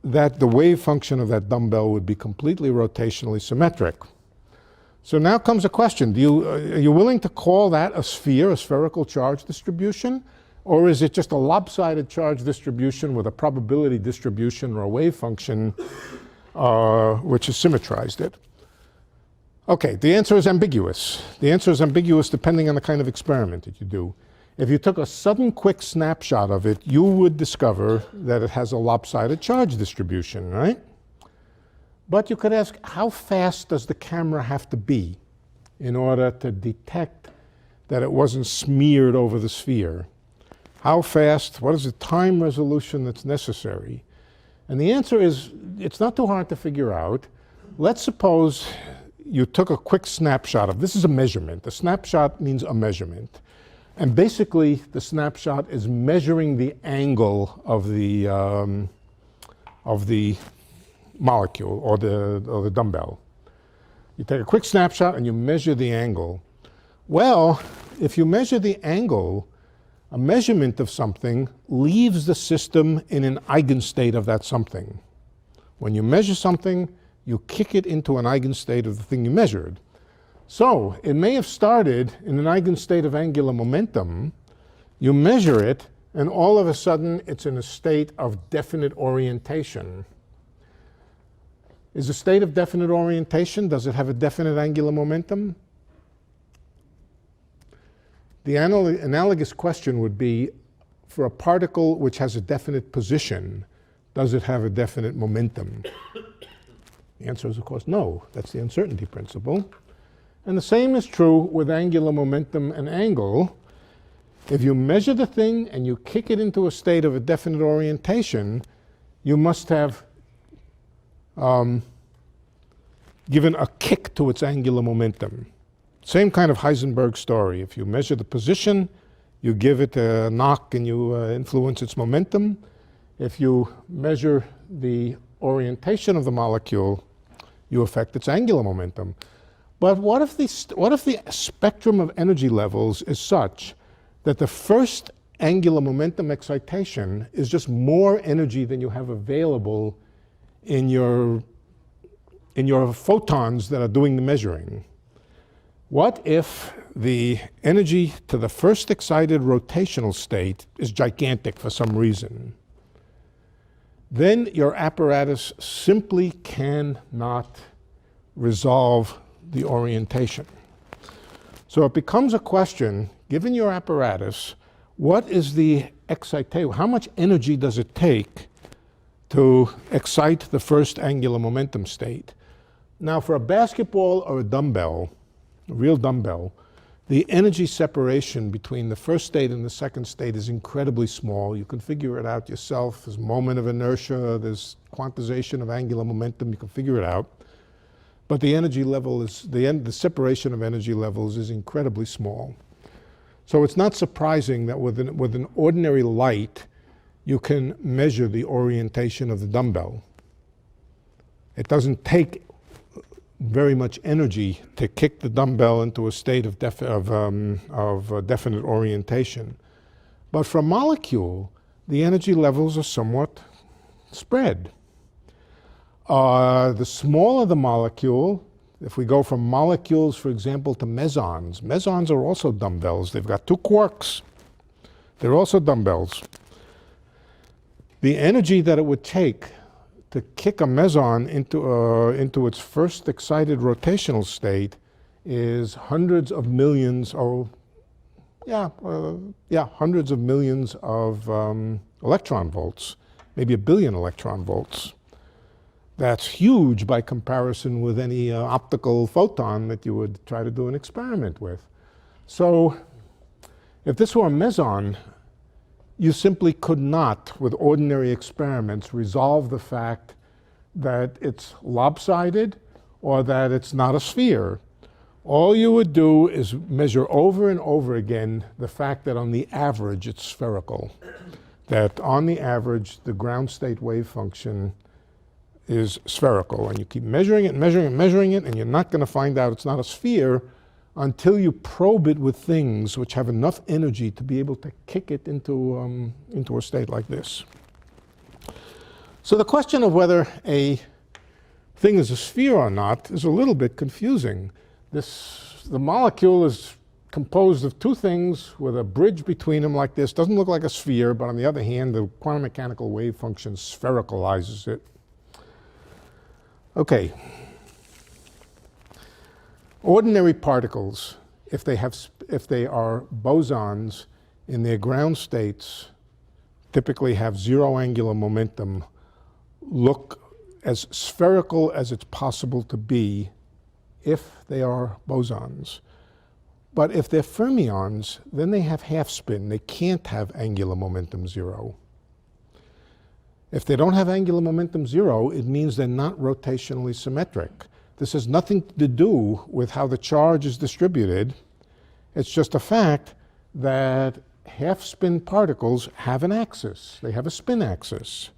that the wave function of that dumbbell would be completely rotationally symmetric. So now comes a question. Are you willing to call that a sphere, a spherical charge distribution? Or is it just a lopsided charge distribution with a probability distribution or a wave function which has symmetrized it? Okay, the answer is ambiguous. The answer is ambiguous depending on the kind of experiment that you do. If you took a sudden quick snapshot of it, you would discover that it has a lopsided charge distribution, right? But you could ask, how fast does the camera have to be in order to detect that it wasn't smeared over the sphere? How fast, what is the time resolution that's necessary? And the answer is, it's not too hard to figure out. Let's suppose you took a quick snapshot of, this is a measurement. A snapshot means a measurement. And basically, the snapshot is measuring the angle of the molecule or the dumbbell. You take a quick snapshot and you measure the angle. Well, if you measure the angle, a measurement of something leaves the system in an eigenstate of that something. When you measure something, you kick it into an eigenstate of the thing you measured. So it may have started in an eigenstate of angular momentum. You measure it, and all of a sudden it's in a state of definite orientation. Is a state of definite orientation, does it have a definite angular momentum? The analogous question would be, for a particle which has a definite position, does it have a definite momentum? The answer is, of course, no. That's the uncertainty principle. And the same is true with angular momentum and angle. If you measure the thing and you kick it into a state of a definite orientation, you must have given a kick to its angular momentum. Same kind of Heisenberg story. If you measure the position, you give it a knock and you influence its momentum. If you measure the orientation of the molecule, you affect its angular momentum. But what if the spectrum of energy levels is such that the first angular momentum excitation is just more energy than you have available in your photons that are doing the measuring? What if the energy to the first excited rotational state is gigantic for some reason? Then your apparatus simply cannot resolve the orientation. So it becomes a question, given your apparatus, what is the excitation? How much energy does it take to excite the first angular momentum state? Now, for a basketball or a dumbbell, a real dumbbell, the energy separation between the first state and the second state is incredibly small. You can figure it out yourself. There's moment of inertia, there's quantization of angular momentum, you can figure it out. But the energy level is, the separation of energy levels is incredibly small. So it's not surprising that with an ordinary light, you can measure the orientation of the dumbbell. It doesn't take very much energy to kick the dumbbell into a state of definite orientation. But for a molecule, the energy levels are somewhat spread. The smaller the molecule, if we go from molecules, for example, to mesons, mesons are also dumbbells. They've got two quarks. They're also dumbbells. The energy that it would take to kick a meson into its first excited rotational state is hundreds of millions, hundreds of millions of electron volts, maybe 1 billion electron volts. That's huge by comparison with any optical photon that you would try to do an experiment with. So if this were a meson, you simply could not, with ordinary experiments, resolve the fact that it's lopsided or that it's not a sphere. All you would do is measure over and over again the fact that on the average it's spherical. That on the average the ground state wave function is spherical. And you keep measuring it, measuring it, measuring it, and you're not going to find out it's not a sphere until you probe it with things which have enough energy to be able to kick it into a state like this. So the question of whether a thing is a sphere or not is a little bit confusing. The molecule is composed of two things with a bridge between them like this. Doesn't look like a sphere, but on the other hand, the quantum mechanical wave function sphericalizes it. Okay. Ordinary particles, if they are bosons in their ground states, typically have zero angular momentum, look as spherical as it's possible to be if they are bosons. But if they're fermions, then they have half spin. They can't have angular momentum zero. If they don't have angular momentum zero, it means they're not rotationally symmetric. This has nothing to do with how the charge is distributed. It's just a fact that half-spin particles have an axis. They have a spin axis.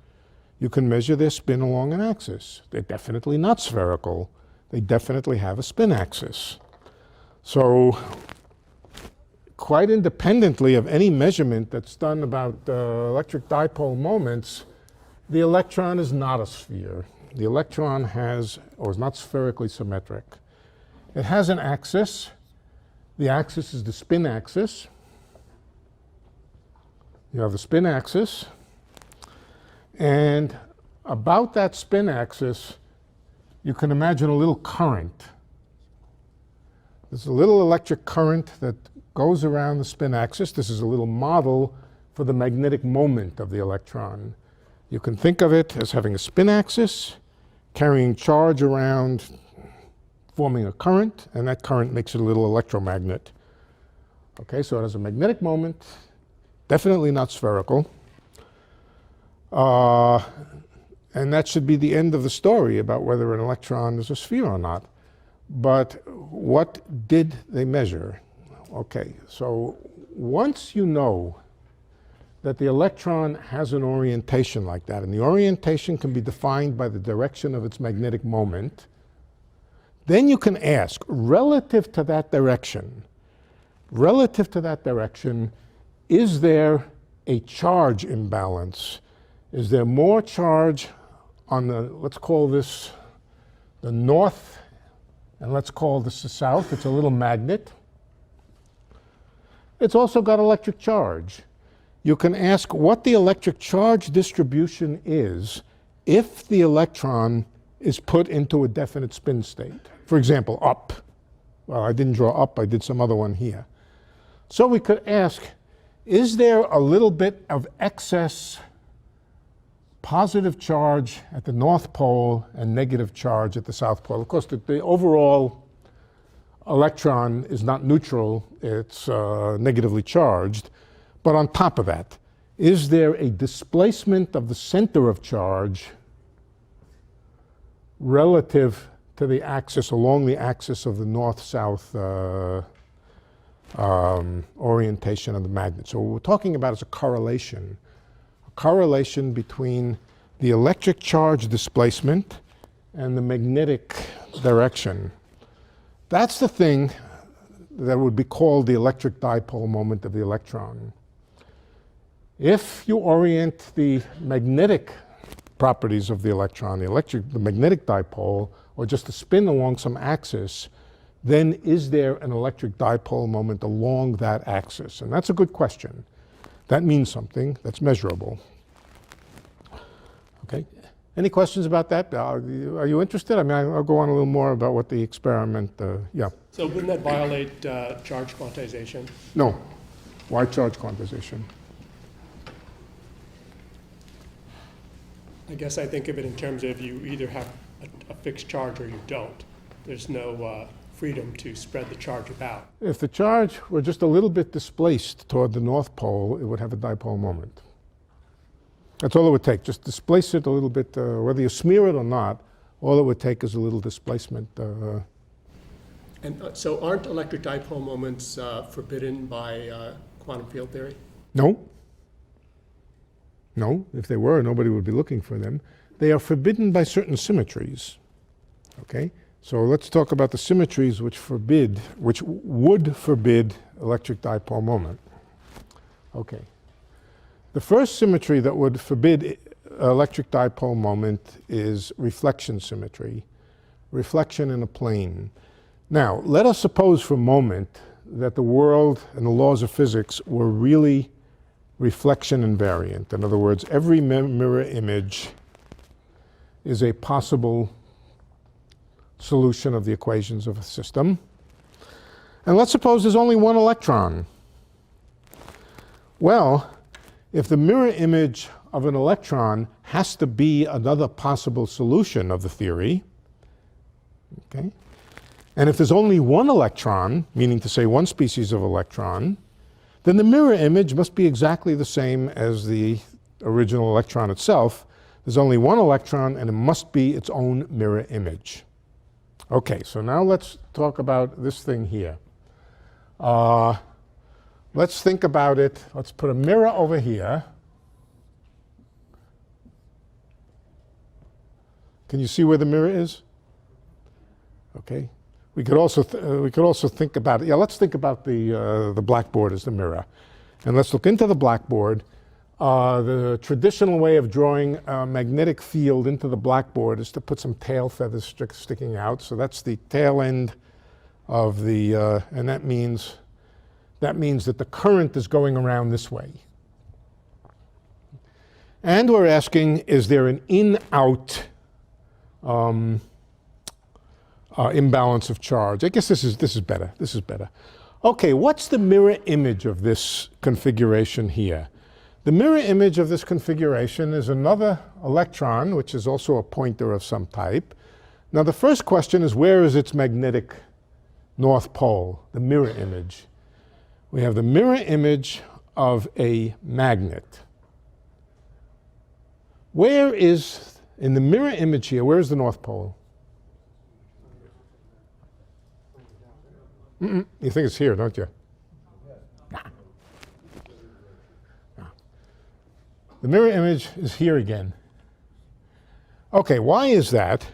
You can measure their spin along an axis. They're definitely not spherical. They definitely have a spin axis. So quite independently of any measurement that's done about electric dipole moments, the electron is not a sphere. The electron is not spherically symmetric. It has an axis. The axis is the spin axis. You have the spin axis, and about that spin axis, you can imagine a little current. There's a little electric current that goes around the spin axis. This is a little model for the magnetic moment of the electron. You can think of it as having a spin axis, carrying charge around, forming a current, and that current makes it a little electromagnet. Okay, so it has a magnetic moment, definitely not spherical. And that should be the end of the story about whether an electron is a sphere or not. But what did they measure? Okay, so once you know that the electron has an orientation like that, and the orientation can be defined by the direction of its magnetic moment, then you can ask, relative to that direction, is there a charge imbalance? Is there more charge on the, let's call this the north, and let's call this the south? It's a little magnet. It's also got electric charge. You can ask what the electric charge distribution is if the electron is put into a definite spin state. For example, up. Well, I didn't draw up, I did some other one here. So we could ask, is there a little bit of excess positive charge at the North Pole and negative charge at the South Pole? Of course, the overall electron is not neutral, it's negatively charged. But on top of that, is there a displacement of the center of charge relative to the axis, along the axis of the north-south orientation of the magnet? So what we're talking about is a correlation between the electric charge displacement and the magnetic direction. That's the thing that would be called the electric dipole moment of the electron. If you orient the magnetic properties of the electron, the magnetic dipole, or just a spin along some axis, then is there an electric dipole moment along that axis? And that's a good question. That means something that's measurable. Okay. Any questions about that? Are you interested? I mean, I'll go on a little more about what the experiment, yeah. So wouldn't that violate charge quantization? No. Why charge quantization? I guess I think of it in terms of you either have a fixed charge or you don't. There's no freedom to spread the charge about. If the charge were just a little bit displaced toward the North Pole, it would have a dipole moment. That's all it would take. Just displace it a little bit, whether you smear it or not, all it would take is a little displacement. And so aren't electric dipole moments forbidden by quantum field theory? No. No, if they were, nobody would be looking for them. They are forbidden by certain symmetries. Okay? So let's talk about the symmetries which would forbid electric dipole moment. Okay. The first symmetry that would forbid electric dipole moment is reflection symmetry, reflection in a plane. Now, let us suppose for a moment that the world and the laws of physics were really reflection invariant. In other words, every mirror image is a possible solution of the equations of a system. And let's suppose there's only one electron. Well, if the mirror image of an electron has to be another possible solution of the theory, okay, and if there's only one electron, meaning to say one species of electron, then the mirror image must be exactly the same as the original electron itself. There's only one electron, and it must be its own mirror image. Okay, so now let's talk about this thing here. Let's think about it. Let's put a mirror over here. Can you see where the mirror is? Okay. We could also think about it. Yeah, let's think about the blackboard as the mirror, and let's look into the blackboard. The traditional way of drawing a magnetic field into the blackboard is to put some tail feathers sticking out. So that's the tail end of the, and that means that the current is going around this way. And we're asking, is there an in-out imbalance of charge? I guess this is better. This is better. Okay, what's the mirror image of this configuration here? The mirror image of this configuration is another electron, which is also a pointer of some type. Now the first question is, where is its magnetic north pole, the mirror image? We have the mirror image of a magnet. Where is, in the mirror image here, where is the north pole? You think it's here, don't you? Nah. No. The mirror image is here again. Okay, why is that?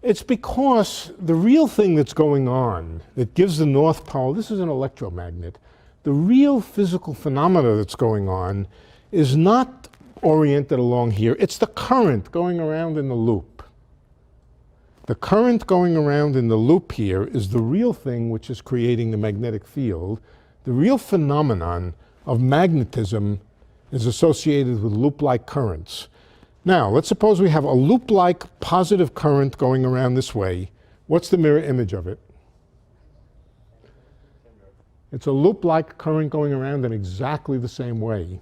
It's because the real thing that's going on that gives the north pole, this is an electromagnet, the real physical phenomena that's going on is not oriented along here. It's the current going around in the loop. The current going around in the loop here is the real thing which is creating the magnetic field. The real phenomenon of magnetism is associated with loop-like currents. Now, let's suppose we have a loop-like positive current going around this way. What's the mirror image of it? It's a loop-like current going around in exactly the same way.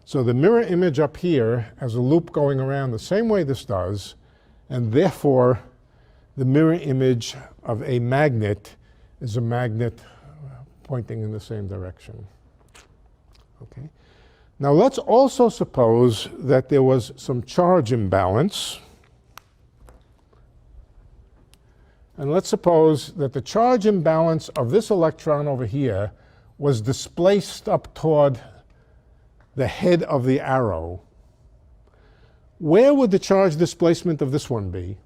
So the mirror image up here has a loop going around the same way this does, and therefore the mirror image of a magnet is a magnet pointing in the same direction. Okay. Now let's also suppose that there was some charge imbalance. And let's suppose that the charge imbalance of this electron over here was displaced up toward the head of the arrow. Where would the charge displacement of this one be?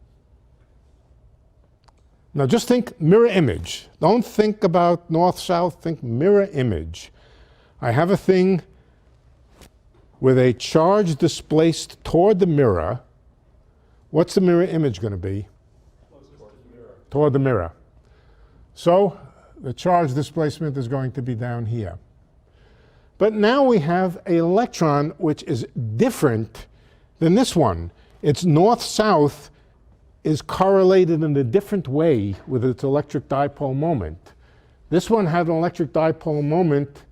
Now just think mirror image. Don't think about north-south, think mirror image. I have a thing with a charge displaced toward the mirror. What's the mirror image going to be? Toward the mirror. So the charge displacement is going to be down here. But now we have an electron which is different than this one. Its north-south is correlated in a different way with its electric dipole moment. This one had an electric dipole moment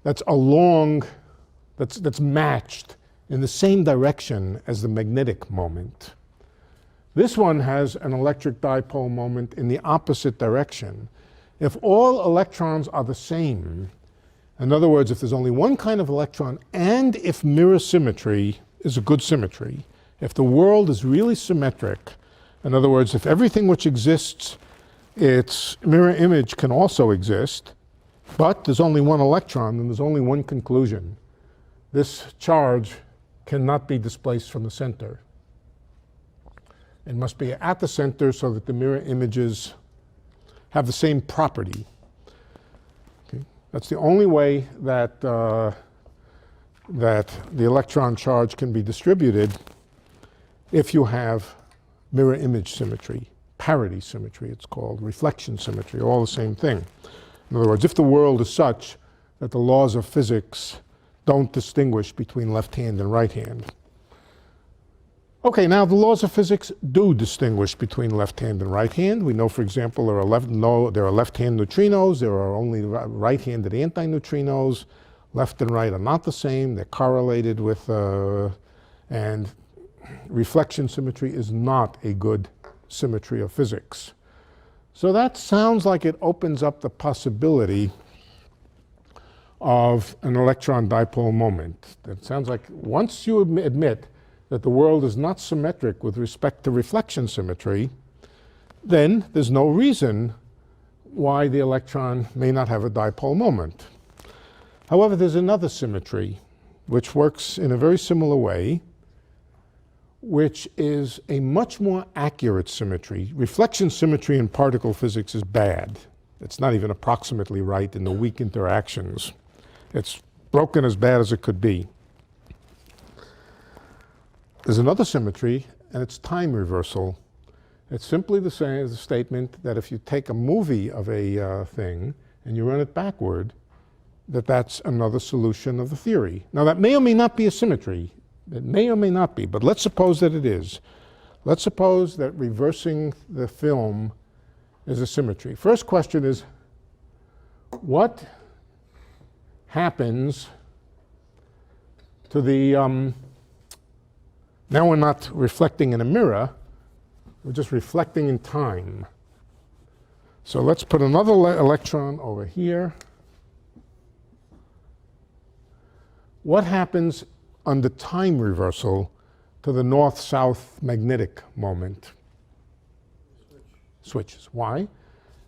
that's that's matched in the same direction as the magnetic moment. This one has an electric dipole moment in the opposite direction. If all electrons are the same, in other words, if there's only one kind of electron, and if mirror symmetry is a good symmetry, if the world is really symmetric, in other words, if everything which exists, its mirror image can also exist, but there's only one electron, then there's only one conclusion. This charge cannot be displaced from the center. It must be at the center so that the mirror images have the same property. Okay? That's the only way that, that the electron charge can be distributed if you have mirror image symmetry, parity symmetry it's called, reflection symmetry, all the same thing. In other words, if the world is such that the laws of physics don't distinguish between left hand and right hand. Okay, now the laws of physics do distinguish between left hand and right hand. We know, for example, there are left-hand neutrinos, there are only right-handed antineutrinos. Left and right are not the same, they're correlated with, and reflection symmetry is not a good symmetry of physics. So that sounds like it opens up the possibility of an electron dipole moment. That sounds like once you admit that the world is not symmetric with respect to reflection symmetry, then there's no reason why the electron may not have a dipole moment. However, there's another symmetry which works in a very similar way, which is a much more accurate symmetry. Reflection symmetry in particle physics is bad. It's not even approximately right in the weak interactions. It's broken as bad as it could be. There's another symmetry, and it's time reversal. It's simply the same as the statement that if you take a movie of a thing and you run it backward, that's another solution of the theory. Now that may or may not be a symmetry. It may or may not be, but let's suppose that it is. Let's suppose that reversing the film is a symmetry. First question is, what happens to the, now we're not reflecting in a mirror, we're just reflecting in time. So let's put another electron over here. What happens under time reversal to the north-south magnetic moment? Switches. Why?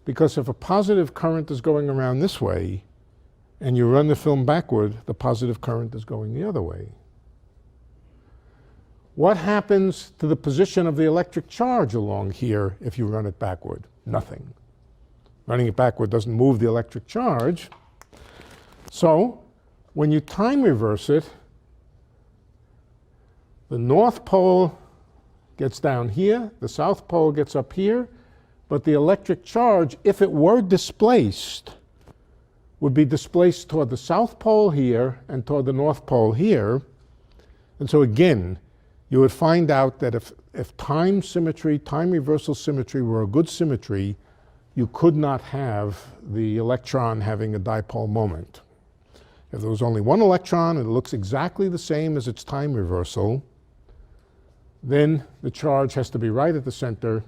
Because if a positive current is going around this way and you run the film backward, the positive current is going the other way. What happens to the position of the electric charge along here if you run it backward? Nothing. Running it backward doesn't move the electric charge. So when you time reverse it, the North Pole gets down here, the South Pole gets up here, but the electric charge, if it were displaced, would be displaced toward the South Pole here and toward the North Pole here. And so again, you would find out that if time symmetry, time reversal symmetry were a good symmetry, you could not have the electron having a dipole moment. If there was only one electron and it looks exactly the same as its time reversal, then the charge has to be right at the center,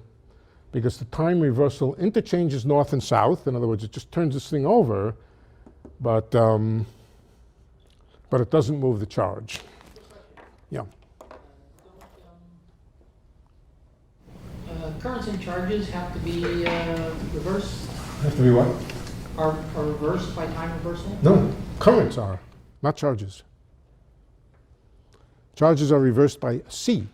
because the time reversal interchanges north and south. In other words, it just turns this thing over, but it doesn't move the charge. Yeah. Currents and charges have to be reversed, Have to be what? are reversed by time reversal? No, currents are, not charges. Charges are reversed by C.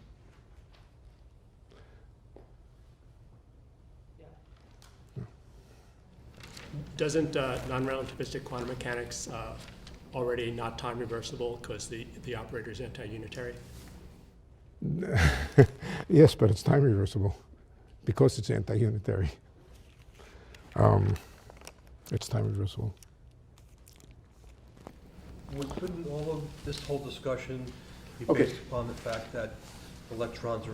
Doesn't non-relativistic quantum mechanics already not time reversible because the operator is anti-unitary? Yes, but it's time reversible because it's anti-unitary. It's time reversible. Couldn't all of this whole discussion be Okay. based upon the fact that electrons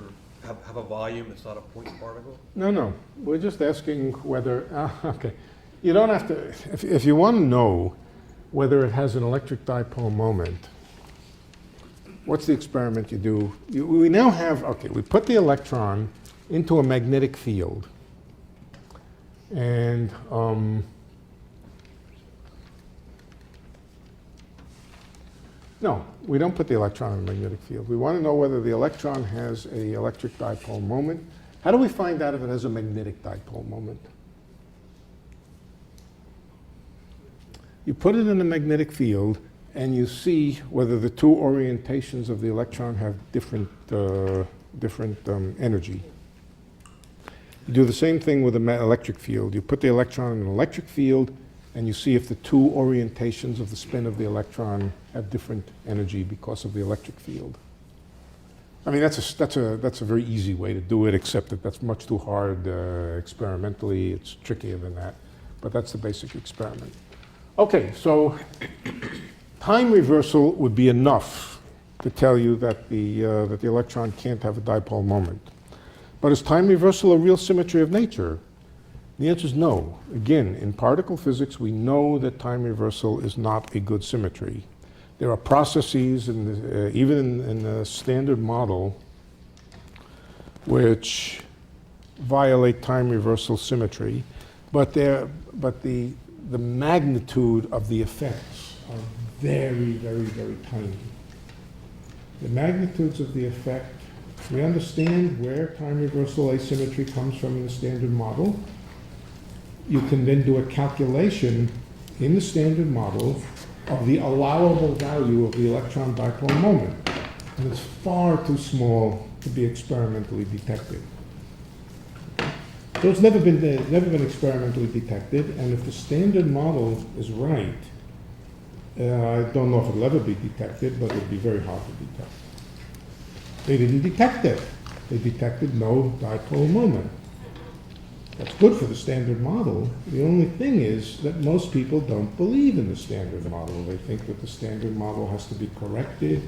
have a volume, it's not a point particle? No, we're just asking whether, okay. You don't have to, if you want to know whether it has an electric dipole moment, what's the experiment you do? We now have, okay, we put the electron into a magnetic field. And no, we don't put the electron in a magnetic field. We want to know whether the electron has an electric dipole moment. How do we find out if it has a magnetic dipole moment? You put it in a magnetic field and you see whether the two orientations of the electron have different energy. You do the same thing with an electric field. You put the electron in an electric field and you see if the two orientations of the spin of the electron have different energy because of the electric field. I mean, that's a very easy way to do it, except that that's much too hard experimentally. It's trickier than that, but that's the basic experiment. Okay, so time reversal would be enough to tell you that the electron can't have a dipole moment. But is time reversal a real symmetry of nature? The answer is no. Again, in particle physics, we know that time reversal is not a good symmetry. There are processes, even in the standard model, which violate time reversal symmetry, but the magnitude of the effects are very, very, very tiny. The magnitudes of the effect, we understand where time reversal asymmetry comes from in the standard model. You can then do a calculation in the standard model of the allowable value of the electron dipole moment. And it's far too small to be experimentally detected. So it's never been experimentally detected, and if the standard model is right, I don't know if it'll ever be detected, but it'd be very hard to detect. They didn't detect it. They detected no dipole moment. That's good for the standard model. The only thing is that most people don't believe in the standard model. They think that the standard model has to be corrected,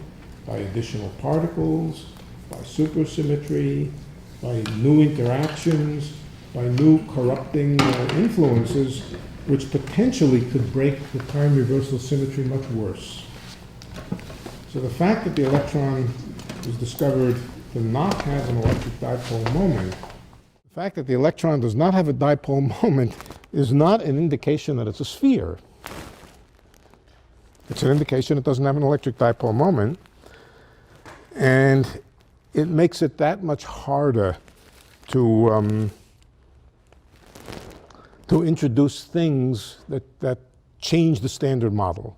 by additional particles, by supersymmetry, by new interactions, by new corrupting influences, which potentially could break the time reversal symmetry much worse. So the fact that the electron was discovered to not have an electric dipole moment, the fact that the electron does not have a dipole moment is not an indication that it's a sphere. It's an indication it doesn't have an electric dipole moment, and it makes it that much harder to introduce things that change the Standard Model.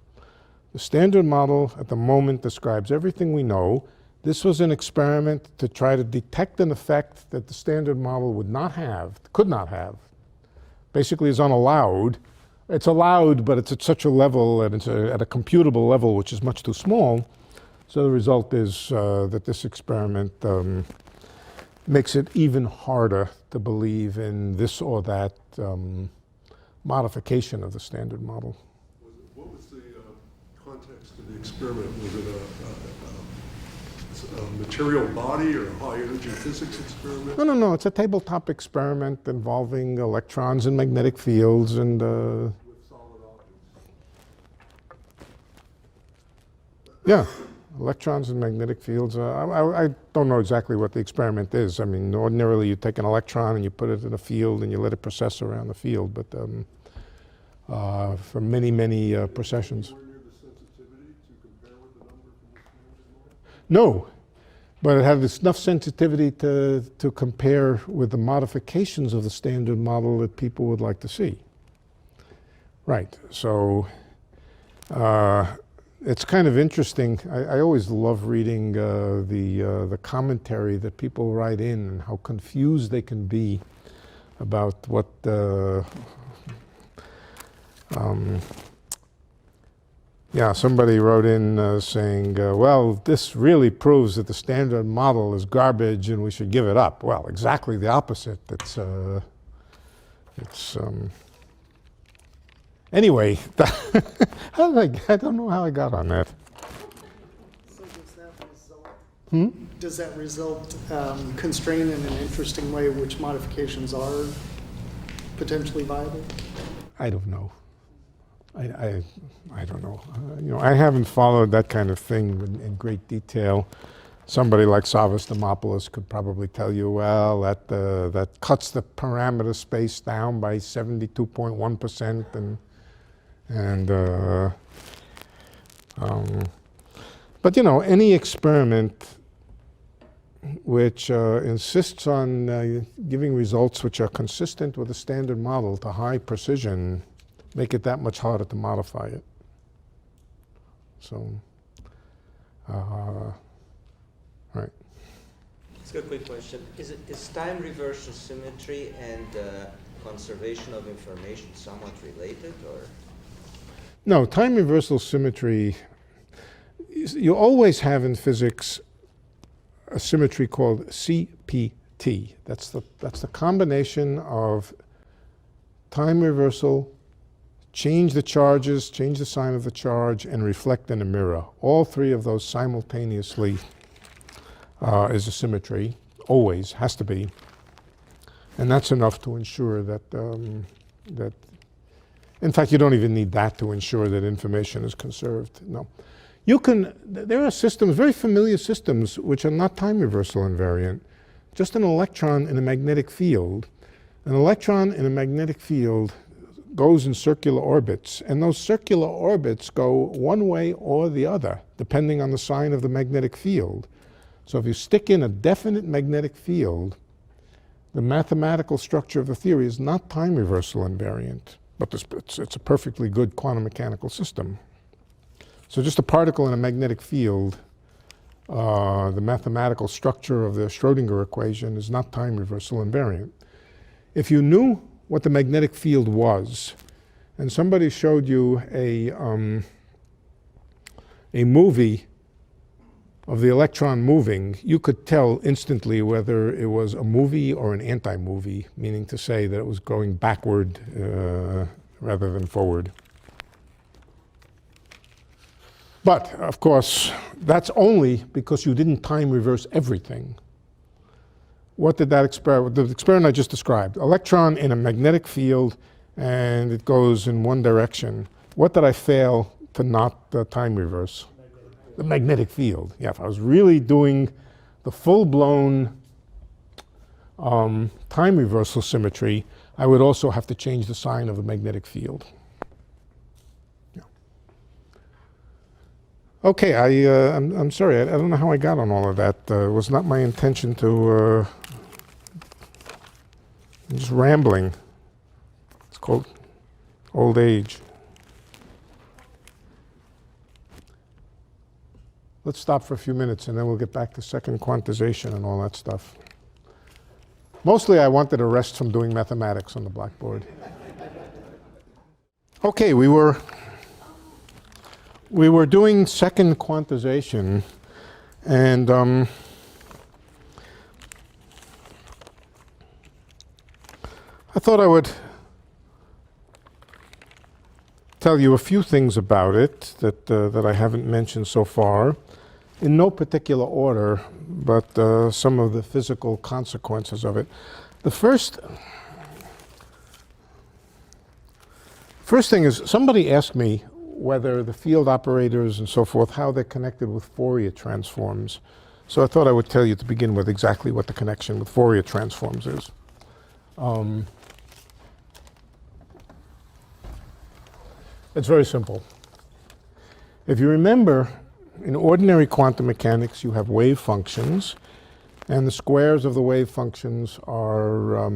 The Standard Model at the moment describes everything we know. This was an experiment to try to detect an effect that the Standard Model would not have, could not have. Basically, is unallowed. It's allowed, but it's at such a level, and it's at a computable level, which is much too small. So the result is that this experiment makes it even harder to believe in this or that modification of the Standard Model. What was the context of the experiment? Was it a material body or a high-energy physics experiment? No. It's a tabletop experiment involving electrons and magnetic fields and. With solid objects? Yeah, electrons and magnetic fields. I don't know exactly what the experiment is. I mean, ordinarily you take an electron and you put it in a field and you let it process around the field, but for many processions. Were near the sensitivity to compare with the number from the Standard Model? No, but it had enough sensitivity to compare with the modifications of the Standard Model that people would like to see. Right, so it's kind of interesting. I always love reading the commentary that people write in and how confused they can be about what somebody wrote in saying, well, this really proves that the Standard Model is garbage and we should give it up. Well, exactly the opposite. Anyway, I don't know how I got on that. So does that result constrain in an interesting way which modifications are potentially viable? I don't know. I don't know. I haven't followed that kind of thing in great detail. Somebody like Savas Dimopoulos could probably tell you, well, that cuts the parameter space down by 72.1%, but any experiment which insists on giving results which are consistent with the Standard Model to high precision make it that much harder to modify it. So, right. It's a quick question. Is time reversal symmetry and conservation of information somewhat related, or? No, time reversal symmetry, you always have in physics a symmetry called CPT. That's the combination of time reversal, change the charges, change the sign of the charge, and reflect in a mirror. All three of those simultaneously is a symmetry, always, has to be. And that's enough to ensure that, in fact, you don't even need that to ensure that information is conserved, no. There are systems, very familiar systems, which are not time reversal invariant. Just an electron in a magnetic field. An electron in a magnetic field goes in circular orbits, and those circular orbits go one way or the other, depending on the sign of the magnetic field. So if you stick in a definite magnetic field, the mathematical structure of the theory is not time reversal invariant, but it's a perfectly good quantum mechanical system. So just a particle in a magnetic field, the mathematical structure of the Schrodinger equation is not time reversal invariant. If you knew what the magnetic field was, and somebody showed you a movie of the electron moving, you could tell instantly whether it was a movie or an anti-movie, meaning to say that it was going backward rather than forward. But, of course, that's only because you didn't time reverse everything. What did that experiment, the experiment I just described, electron in a magnetic field, and it goes in one direction. What did I fail to not time reverse? The magnetic field. Yeah, if I was really doing the full-blown time reversal symmetry, I would also have to change the sign of the magnetic field. Yeah. Okay, I'm sorry, I don't know how I got on all of that. It was not my intention to, I'm just rambling. It's called old age. Let's stop for a few minutes and then we'll get back to second quantization and all that stuff. Mostly I wanted a rest from doing mathematics on the blackboard. Okay, we were doing second quantization, and I thought I would tell you a few things about it that I haven't mentioned so far, in no particular order, but some of the physical consequences of it. The first thing is, somebody asked me whether the field operators and so forth, how they're connected with Fourier transforms. So I thought I would tell you to begin with exactly what the connection with Fourier transforms is. It's very simple. If you remember, in ordinary quantum mechanics, you have wave functions, and the squares of the wave functions are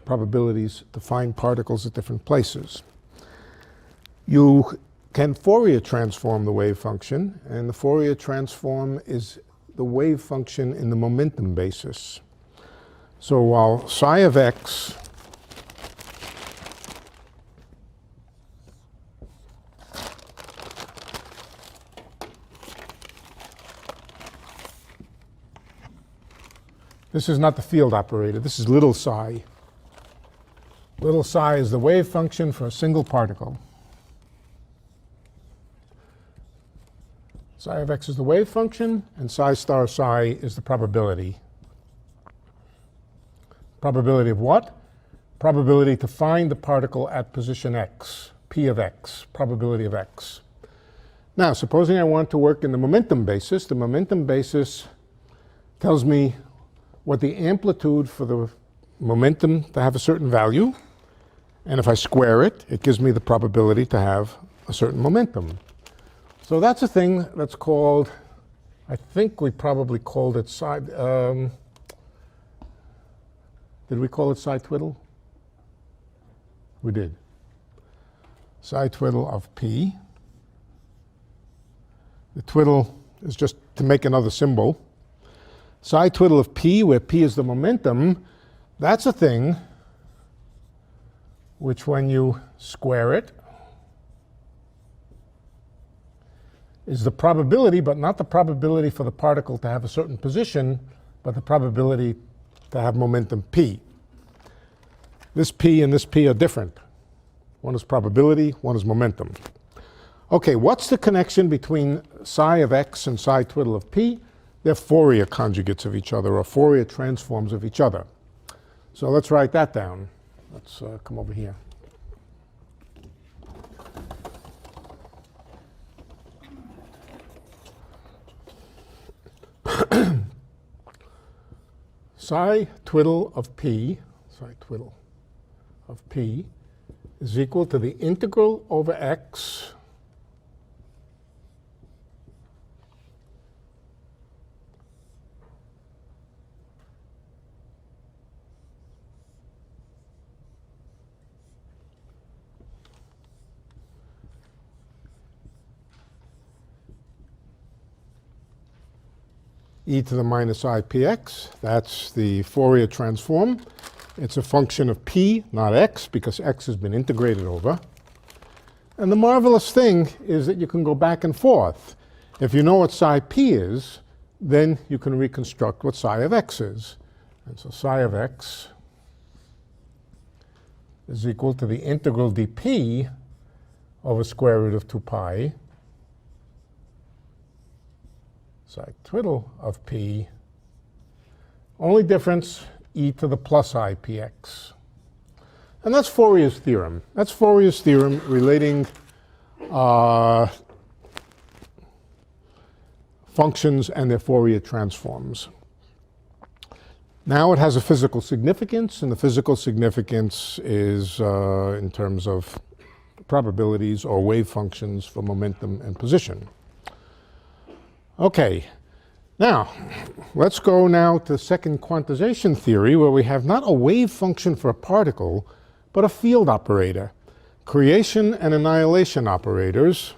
probabilities to find particles at different places. You can Fourier transform the wave function, and the Fourier transform is the wave function in the momentum basis. So while psi of x this is not the field operator, this is little psi. Little psi is the wave function for a single particle. Psi of x is the wave function, and psi star psi is the probability. Probability of what? Probability to find the particle at position x, p of x, probability of x. Now, supposing I want to work in the momentum basis tells me what the amplitude for the momentum to have a certain value, and if I square it, it gives me the probability to have a certain momentum. So that's a thing that's called, I think we probably called it psi, did we call it psi twiddle? We did. Psi twiddle of p. The twiddle is just to make another symbol. Psi twiddle of p, where p is the momentum, that's a thing which, when you square it, is the probability, but not the probability for the particle to have a certain position, but the probability to have momentum p. This p and this p are different. One is probability, one is momentum. Okay, what's the connection between psi of x and psi twiddle of p? They're Fourier conjugates of each other, or Fourier transforms of each other. So let's write that down. Let's come over here. Psi twiddle of p is equal to the integral over x e to the minus I px. That's the Fourier transform. It's a function of p, not x, because x has been integrated over. And the marvelous thing is that you can go back and forth. If you know what psi p is, then you can reconstruct what psi of x is. And so psi of x is equal to the integral dp over square root of 2 pi psi twiddle of p. Only difference, e to the plus I px. And that's Fourier's theorem. That's Fourier's theorem relating functions and their Fourier transforms. Now it has a physical significance, and the physical significance is in terms of probabilities or wave functions for momentum and position. Okay, now let's go now to second quantization theory, where we have not a wave function for a particle, but a field operator. Creation and annihilation operators.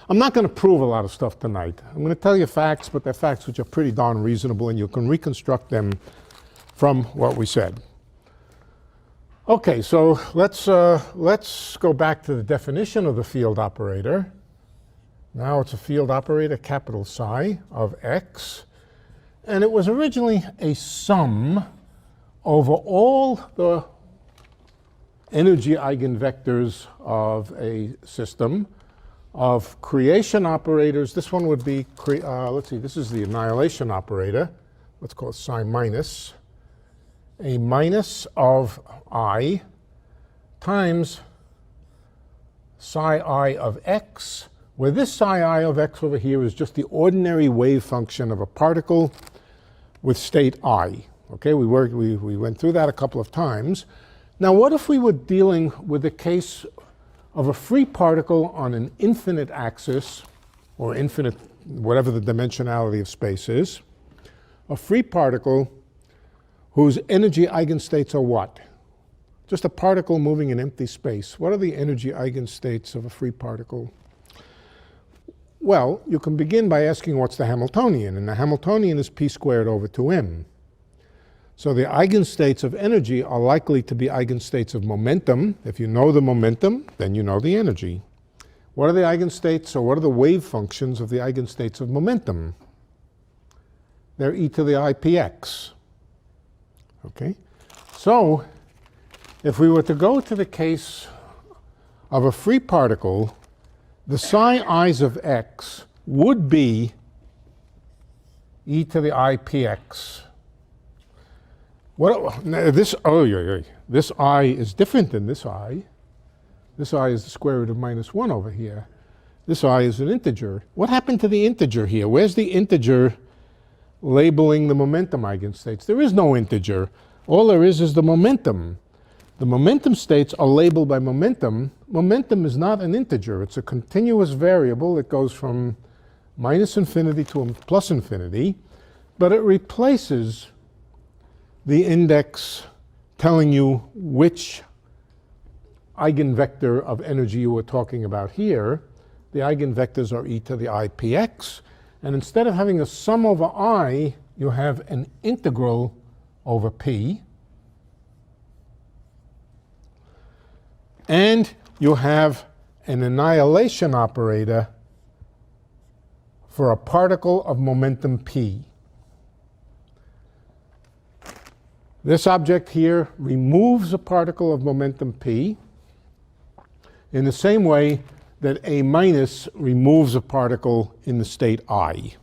I'm not going to prove a lot of stuff tonight. I'm going to tell you facts, but they're facts which are pretty darn reasonable, and you can reconstruct them from what we said. Okay, so let's go back to the definition of the field operator. Now it's a field operator, capital Psi, of x. And it was originally a sum over all the energy eigenvectors of a system of creation operators. This one would be, let's see, this is the annihilation operator. Let's call it psi minus. A minus of I times psi I of x, where this psi I of x over here is just the ordinary wave function of a particle with state I. Okay, we went through that a couple of times. Now what if we were dealing with a case of a free particle on an infinite axis, or infinite, whatever the dimensionality of space is, a free particle whose energy eigenstates are what? Just a particle moving in empty space. What are the energy eigenstates of a free particle? Well, you can begin by asking what's the Hamiltonian, and the Hamiltonian is p squared over 2m. So the eigenstates of energy are likely to be eigenstates of momentum. If you know the momentum, then you know the energy. What are the eigenstates, or what are the wave functions of the eigenstates of momentum? They're e to the I px. Okay? So if we were to go to the case of a free particle, the psi i's of x would be e to the I px. This I is different than this I. This I is the square root of minus 1 over here. This I is an integer. What happened to the integer here? Where's the integer labeling the momentum eigenstates? There is no integer. All there is the momentum. The momentum states are labeled by momentum. Momentum is not an integer. It's a continuous variable that goes from minus infinity to plus infinity, but it replaces the index telling you which eigenvector of energy you were talking about here. The eigenvectors are e to the I px, and instead of having a sum over I, you have an integral over p, and you have an annihilation operator for a particle of momentum p. This object here removes a particle of momentum p in the same way that A minus removes a particle in the state I.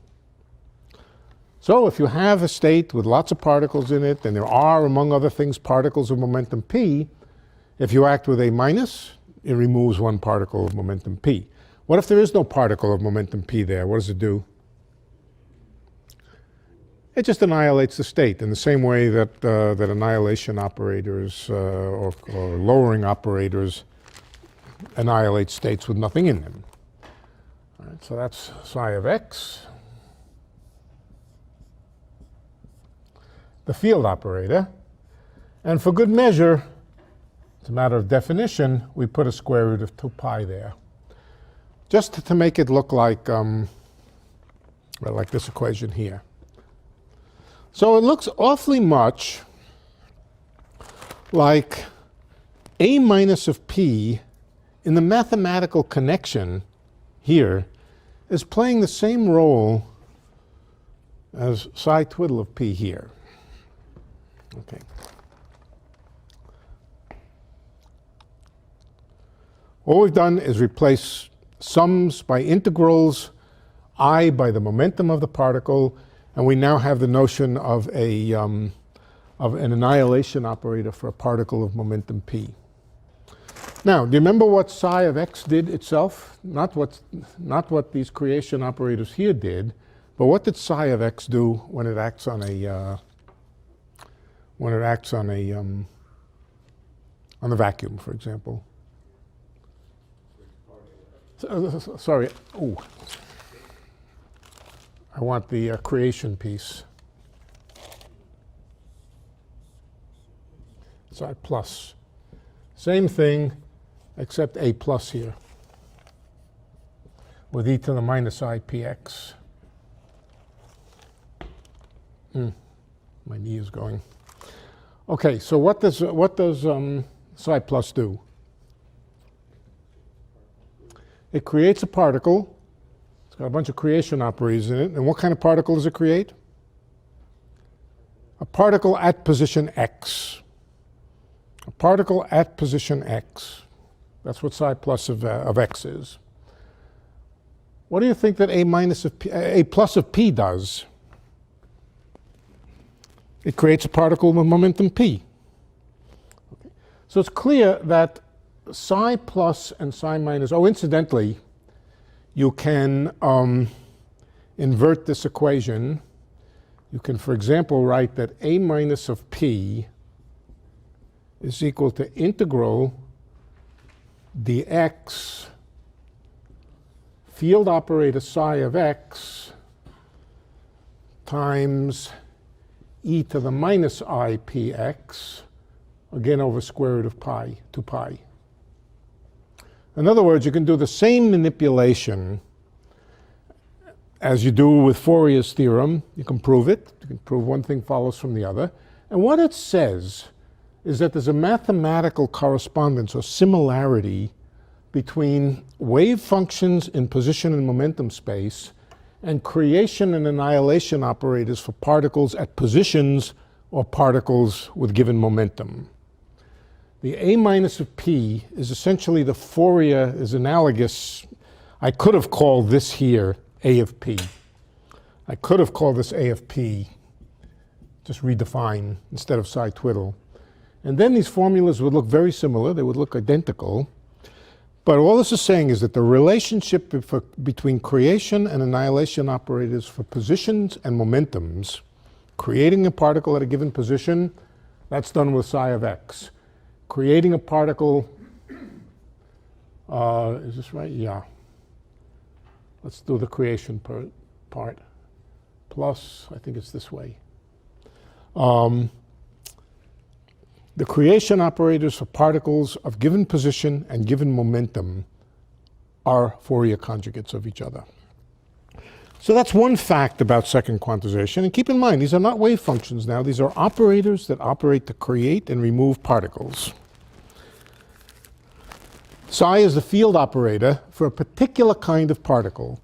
So if you have a state with lots of particles in it, and there are, among other things, particles of momentum p, if you act with A minus, it removes one particle of momentum p. What if there is no particle of momentum p there? What does it do? It just annihilates the state in the same way that, that annihilation operators or lowering operators annihilate states with nothing in them. All right, so that's psi of x. The field operator. And for good measure, it's a matter of definition, we put a square root of 2 pi there. Just to make it look like, well, like this equation here. So it looks awfully much like A minus of p in the mathematical connection here is playing the same role as psi twiddle of p here. Okay. All we've done is replace sums by integrals, I by the momentum of the particle, and we now have the notion of an annihilation operator for a particle of momentum p. Now, do you remember what psi of x did itself? Not what these creation operators here did, but what did psi of x do when it acts on a on the vacuum, for example? Sorry. Ooh. I want the creation piece. Psi plus. Same thing, except a plus here, with e to the minus I px. My knee is going. Okay, so what does psi plus do? It creates a particle. It's got a bunch of creation operators in it. And what kind of particle does it create? A particle at position x. A particle at position x. That's what psi plus of x is. What do you think that a plus of p does? It creates a particle with momentum p. Okay. So it's clear that psi plus and psi minus, oh, incidentally, you can invert this equation. You can, for example, write that a minus of p is equal to integral dx field operator psi of x times e to the minus I px, again over square root of pi, 2 pi. In other words, you can do the same manipulation as you do with Fourier's theorem. You can prove it. You can prove one thing follows from the other. And what it says is that there's a mathematical correspondence or similarity between wave functions in position and momentum space and creation and annihilation operators for particles at positions or particles with given momentum. The a minus of p is essentially the Fourier is analogous. I could have called this here a of p. I could have called this a of p, just redefine instead of psi twiddle. And then these formulas would look very similar. They would look identical. But all this is saying is that the relationship between creation and annihilation operators for positions and momentums, creating a particle at a given position, that's done with psi of x. Creating a particle, is this right? Yeah. Let's do the creation part. Plus, I think it's this way. The creation operators for particles of given position and given momentum are Fourier conjugates of each other. So that's one fact about second quantization. And keep in mind, these are not wave functions now. These are operators that operate to create and remove particles. Psi is the field operator for a particular kind of particle.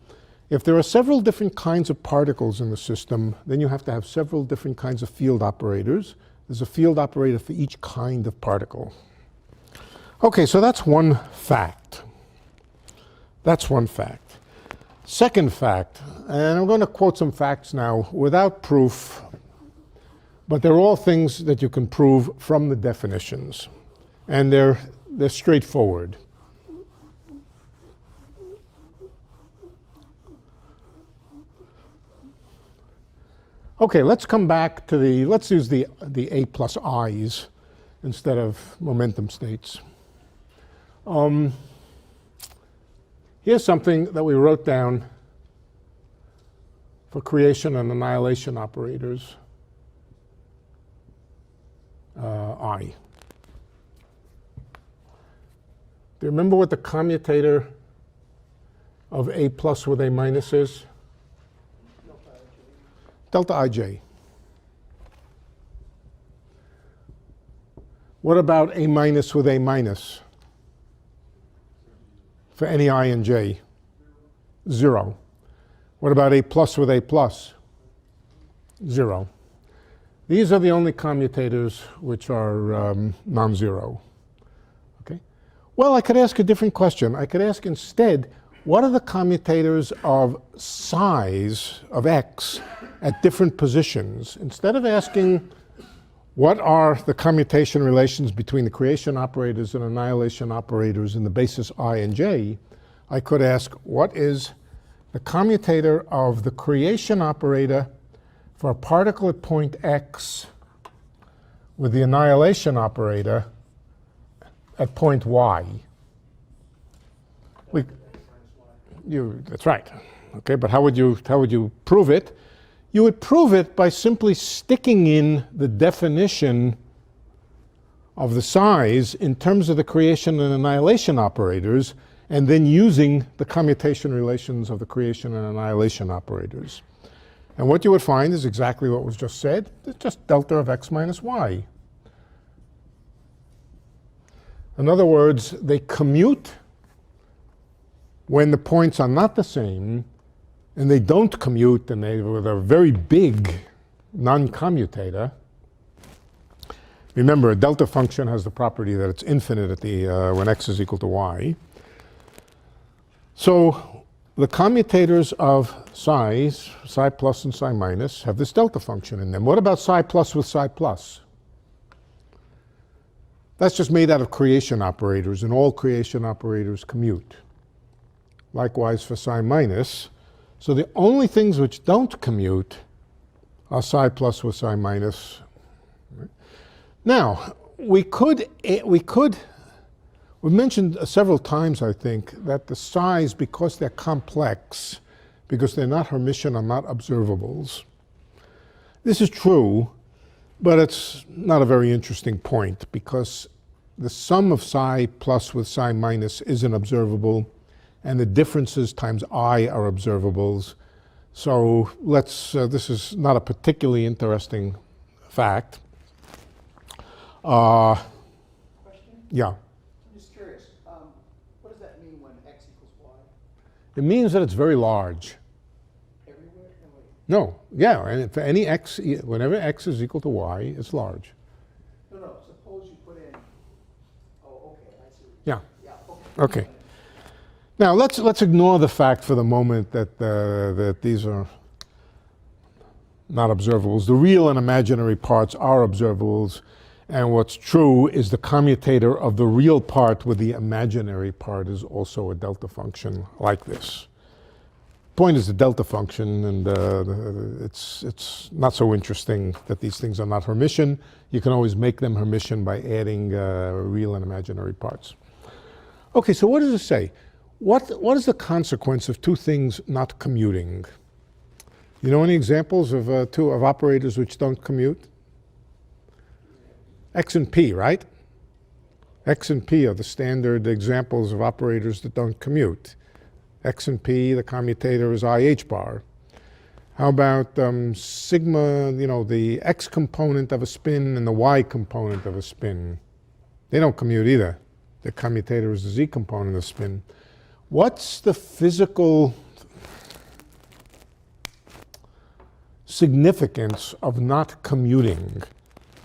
If there are several different kinds of particles in the system, then you have to have several different kinds of field operators. There's a field operator for each kind of particle. Okay, so that's one fact. That's one fact. Second fact, and I'm going to quote some facts now without proof, but they're all things that you can prove from the definitions. And they're straightforward. Okay, let's come back to let's use the A plus I's instead of momentum states. Here's something that we wrote down for creation and annihilation operators, I. Do you remember what the commutator of A plus with A minus is? Delta ij. What about A minus with A minus? For any I and j? 0. What about A plus with A plus? 0. These are the only commutators which are non-zero. Okay? Well, I could ask a different question. I could ask instead, what are the commutators of size of x at different positions? Instead of asking what are the commutation relations between the creation operators and annihilation operators in the basis I and j, I could ask what is the commutator of the creation operator for a particle at point x with the annihilation operator at point y. That's right. Okay, but how would you prove it? You would prove it by simply sticking in the definition of the size in terms of the creation and annihilation operators, and then using the commutation relations of the creation and annihilation operators. And what you would find is exactly what was just said. It's just delta of x minus y. In other words, they commute when the points are not the same, and they don't commute, and they with a very big non-commutator. Remember, a delta function has the property that it's infinite at the when x is equal to y. So the commutators of psi plus and psi minus, have this delta function in them. What about psi plus with psi plus? That's just made out of creation operators, and all creation operators commute. Likewise for psi minus. So the only things which don't commute are psi plus with psi minus. Now, we've mentioned several times, I think, that the psi's, because they're complex, because they're not Hermitian, are not observables. This is true, but it's not a very interesting point, because the sum of psi plus with psi minus is an observable, and the differences times I are observables. So this is not a particularly interesting fact. Question? Yeah. I'm just curious. What does that mean when x equals y? It means that it's very large. Everywhere? No, wait. No, yeah, and for any x, whenever x is equal to y, it's large. No, suppose you put in, oh, okay, I see. Yeah. Yeah, okay. Okay. Now let's ignore the fact for the moment that that these are not observables. The real and imaginary parts are observables, and what's true is the commutator of the real part with the imaginary part is also a delta function like this. Point is the delta function, and it's not so interesting that these things are not Hermitian. You can always make them Hermitian by adding real and imaginary parts. Okay, so what does it say? What is the consequence of two things not commuting? You know any examples of operators which don't commute? X and P, right? X and P are the standard examples of operators that don't commute. X and P, the commutator is IH bar. How about sigma, the X component of a spin and the Y component of a spin? They don't commute either. The commutator is the Z component of spin. What's the physical significance of not commuting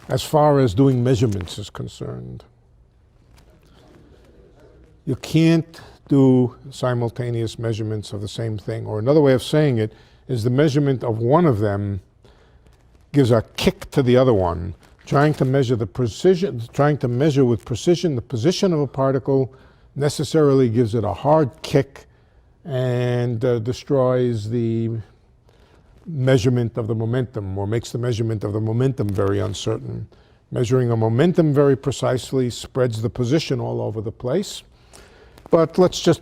as far as doing measurements is concerned? You can't do simultaneous measurements of the same thing. Or another way of saying it is the measurement of one of them gives a kick to the other one. Trying to measure with precision the position of a particle necessarily gives it a hard kick and destroys the measurement of the momentum, or makes the measurement of the momentum very uncertain. Measuring a momentum very precisely spreads the position all over the place. But let's just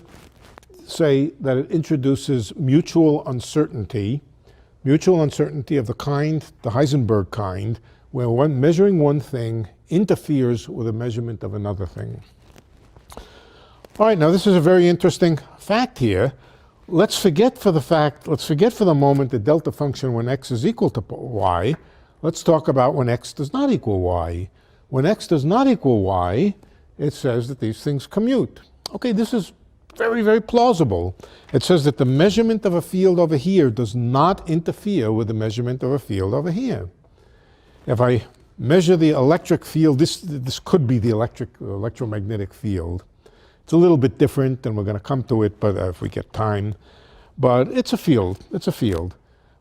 say that it introduces mutual uncertainty of the kind, the Heisenberg kind, where measuring one thing interferes with a measurement of another thing. All right, now this is a very interesting fact here. Let's forget for the moment the delta function when x is equal to y. Let's talk about when x does not equal y. When x does not equal y, it says that these things commute. Okay, this is very, very plausible. It says that the measurement of a field over here does not interfere with the measurement of a field over here. If I measure the electric field, this could be the electromagnetic field. It's a little bit different, and we're going to come to it, but if we get time. But it's a field. It's a field.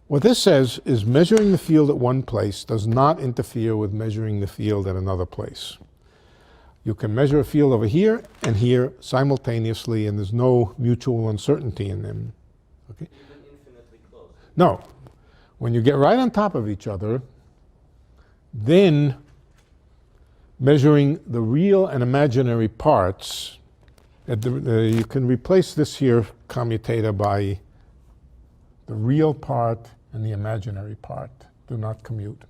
What this says is measuring the field at one place does not interfere with measuring the field at another place. You can measure a field over here and here simultaneously, and there's no mutual uncertainty in them. Okay? Even infinitely close. No. When you get right on top of each other, then measuring the real and imaginary parts, you can replace this here commutator by the real part and the imaginary part. Do not commute.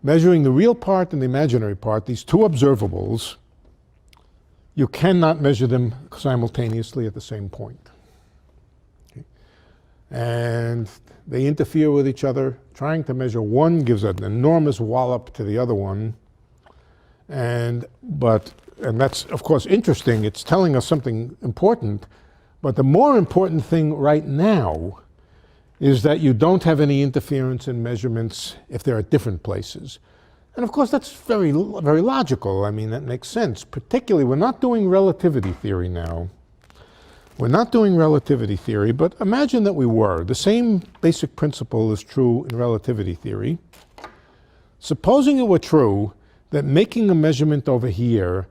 Measuring the real part and the imaginary part, these two observables, you cannot measure them simultaneously at the same point. Okay? And they interfere with each other. Trying to measure one gives an enormous wallop to the other one. And that's, of course, interesting. It's telling us something important. But the more important thing right now is that you don't have any interference in measurements if they're at different places. And of course, that's very, very logical. I mean, that makes sense. Particularly, we're not doing relativity theory now. We're not doing relativity theory, but imagine that we were. The same basic principle is true in relativity theory. Supposing it were true that making a measurement over here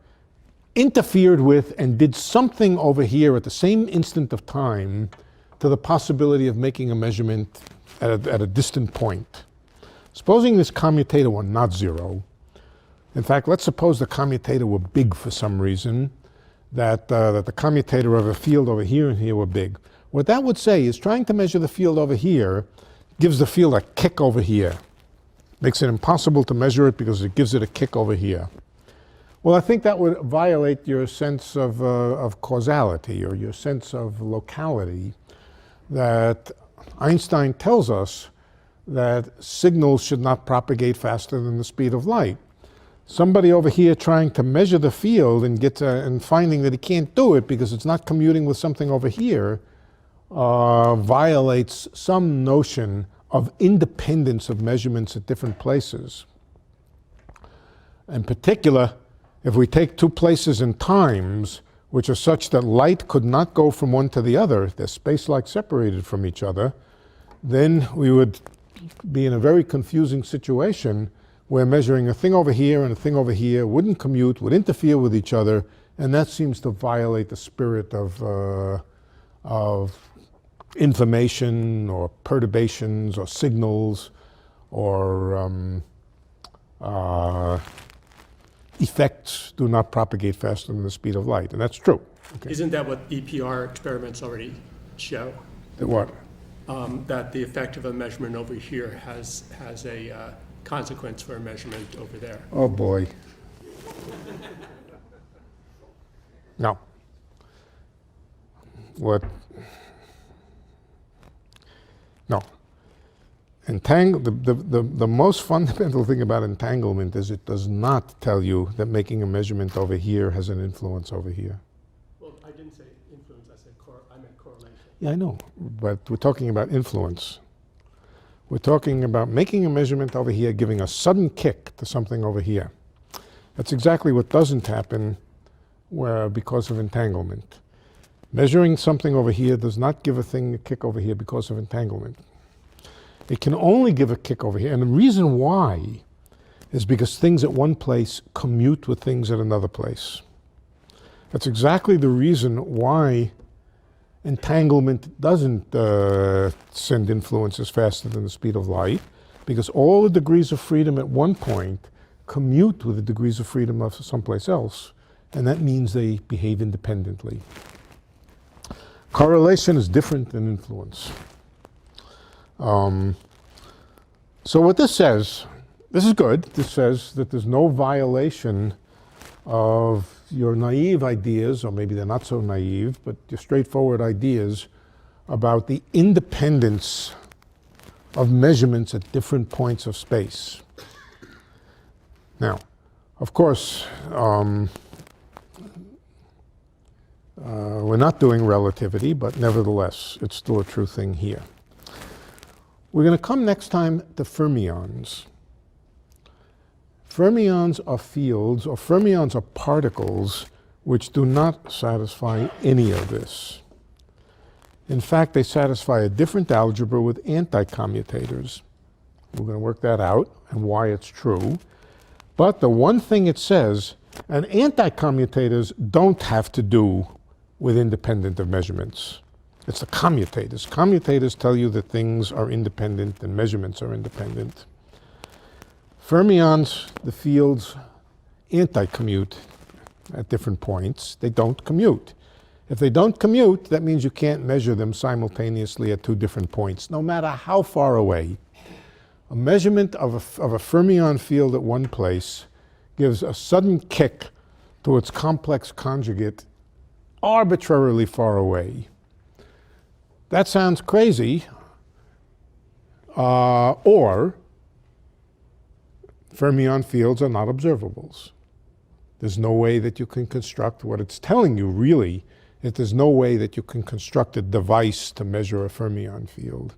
interfered with and did something over here at the same instant of time to the possibility of making a measurement at a distant point. Supposing this commutator were not zero. In fact, let's suppose the commutator were big for some reason, that the commutator of a field over here and here were big. What that would say is trying to measure the field over here gives the field a kick over here. Makes it impossible to measure it because it gives it a kick over here. Well, I think that would violate your sense of causality or your sense of locality, that Einstein tells us that signals should not propagate faster than the speed of light. Somebody over here trying to measure the field and finding that he can't do it because it's not commuting with something over here violates some notion of independence of measurements at different places. In particular, if we take two places and times which are such that light could not go from one to the other, they're space-like separated from each other, then we would be in a very confusing situation where measuring a thing over here and a thing over here wouldn't commute, would interfere with each other, and that seems to violate the spirit of information or perturbations or signals or effects do not propagate faster than the speed of light, and that's true. Okay. Isn't that what EPR experiments already show? That what? That the effect of a measurement over here has a consequence for a measurement over there. Oh boy. No. What? No. The most fundamental thing about entanglement is it does not tell you that making a measurement over here has an influence over here. Well, I didn't say influence, I meant correlation. Yeah, I know, but we're talking about influence. We're talking about making a measurement over here, giving a sudden kick to something over here. That's exactly what doesn't happen because of entanglement. Measuring something over here does not give a thing a kick over here because of entanglement. It can only give a kick over here, and the reason why is because things at one place commute with things at another place. That's exactly the reason why entanglement doesn't send influences faster than the speed of light, because all the degrees of freedom at one point commute with the degrees of freedom of someplace else, and that means they behave independently. Correlation is different than influence. So what this says, this is good. This says that there's no violation of your naive ideas, or maybe they're not so naive, but your straightforward ideas about the independence of measurements at different points of space. Now, of course, we're not doing relativity, but nevertheless, it's still a true thing here. We're going to come next time to fermions. Fermions are fields, or fermions are particles, which do not satisfy any of this. In fact, they satisfy a different algebra with anti-commutators. We're going to work that out and why it's true. But the one thing it says, and anti-commutators don't have to do with independent of measurements. It's the commutators. Commutators tell you that things are independent and measurements are independent. Fermions, the fields, anti-commute at different points. They don't commute. If they don't commute, that means you can't measure them simultaneously at two different points, no matter how far away. A measurement of a fermion field at one place gives a sudden kick to its complex conjugate arbitrarily far away. That sounds crazy, or fermion fields are not observables. There's no way that you can construct what it's telling you, really, that there's no way that you can construct a device to measure a fermion field.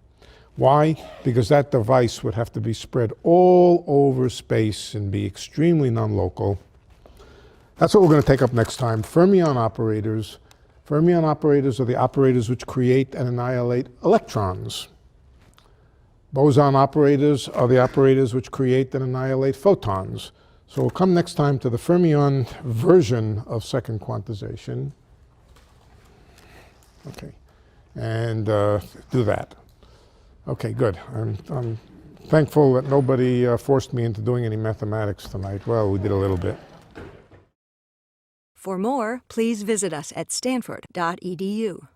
Why? Because that device would have to be spread all over space and be extremely non-local. That's what we're going to take up next time. Fermion operators. Fermion operators are the operators which create and annihilate electrons. Boson operators are the operators which create and annihilate photons. So we'll come next time to the fermion version of second quantization. Okay, and do that. Okay, good. I'm thankful that nobody forced me into doing any mathematics tonight. Well, we did a little bit. For more, please visit us at stanford.edu.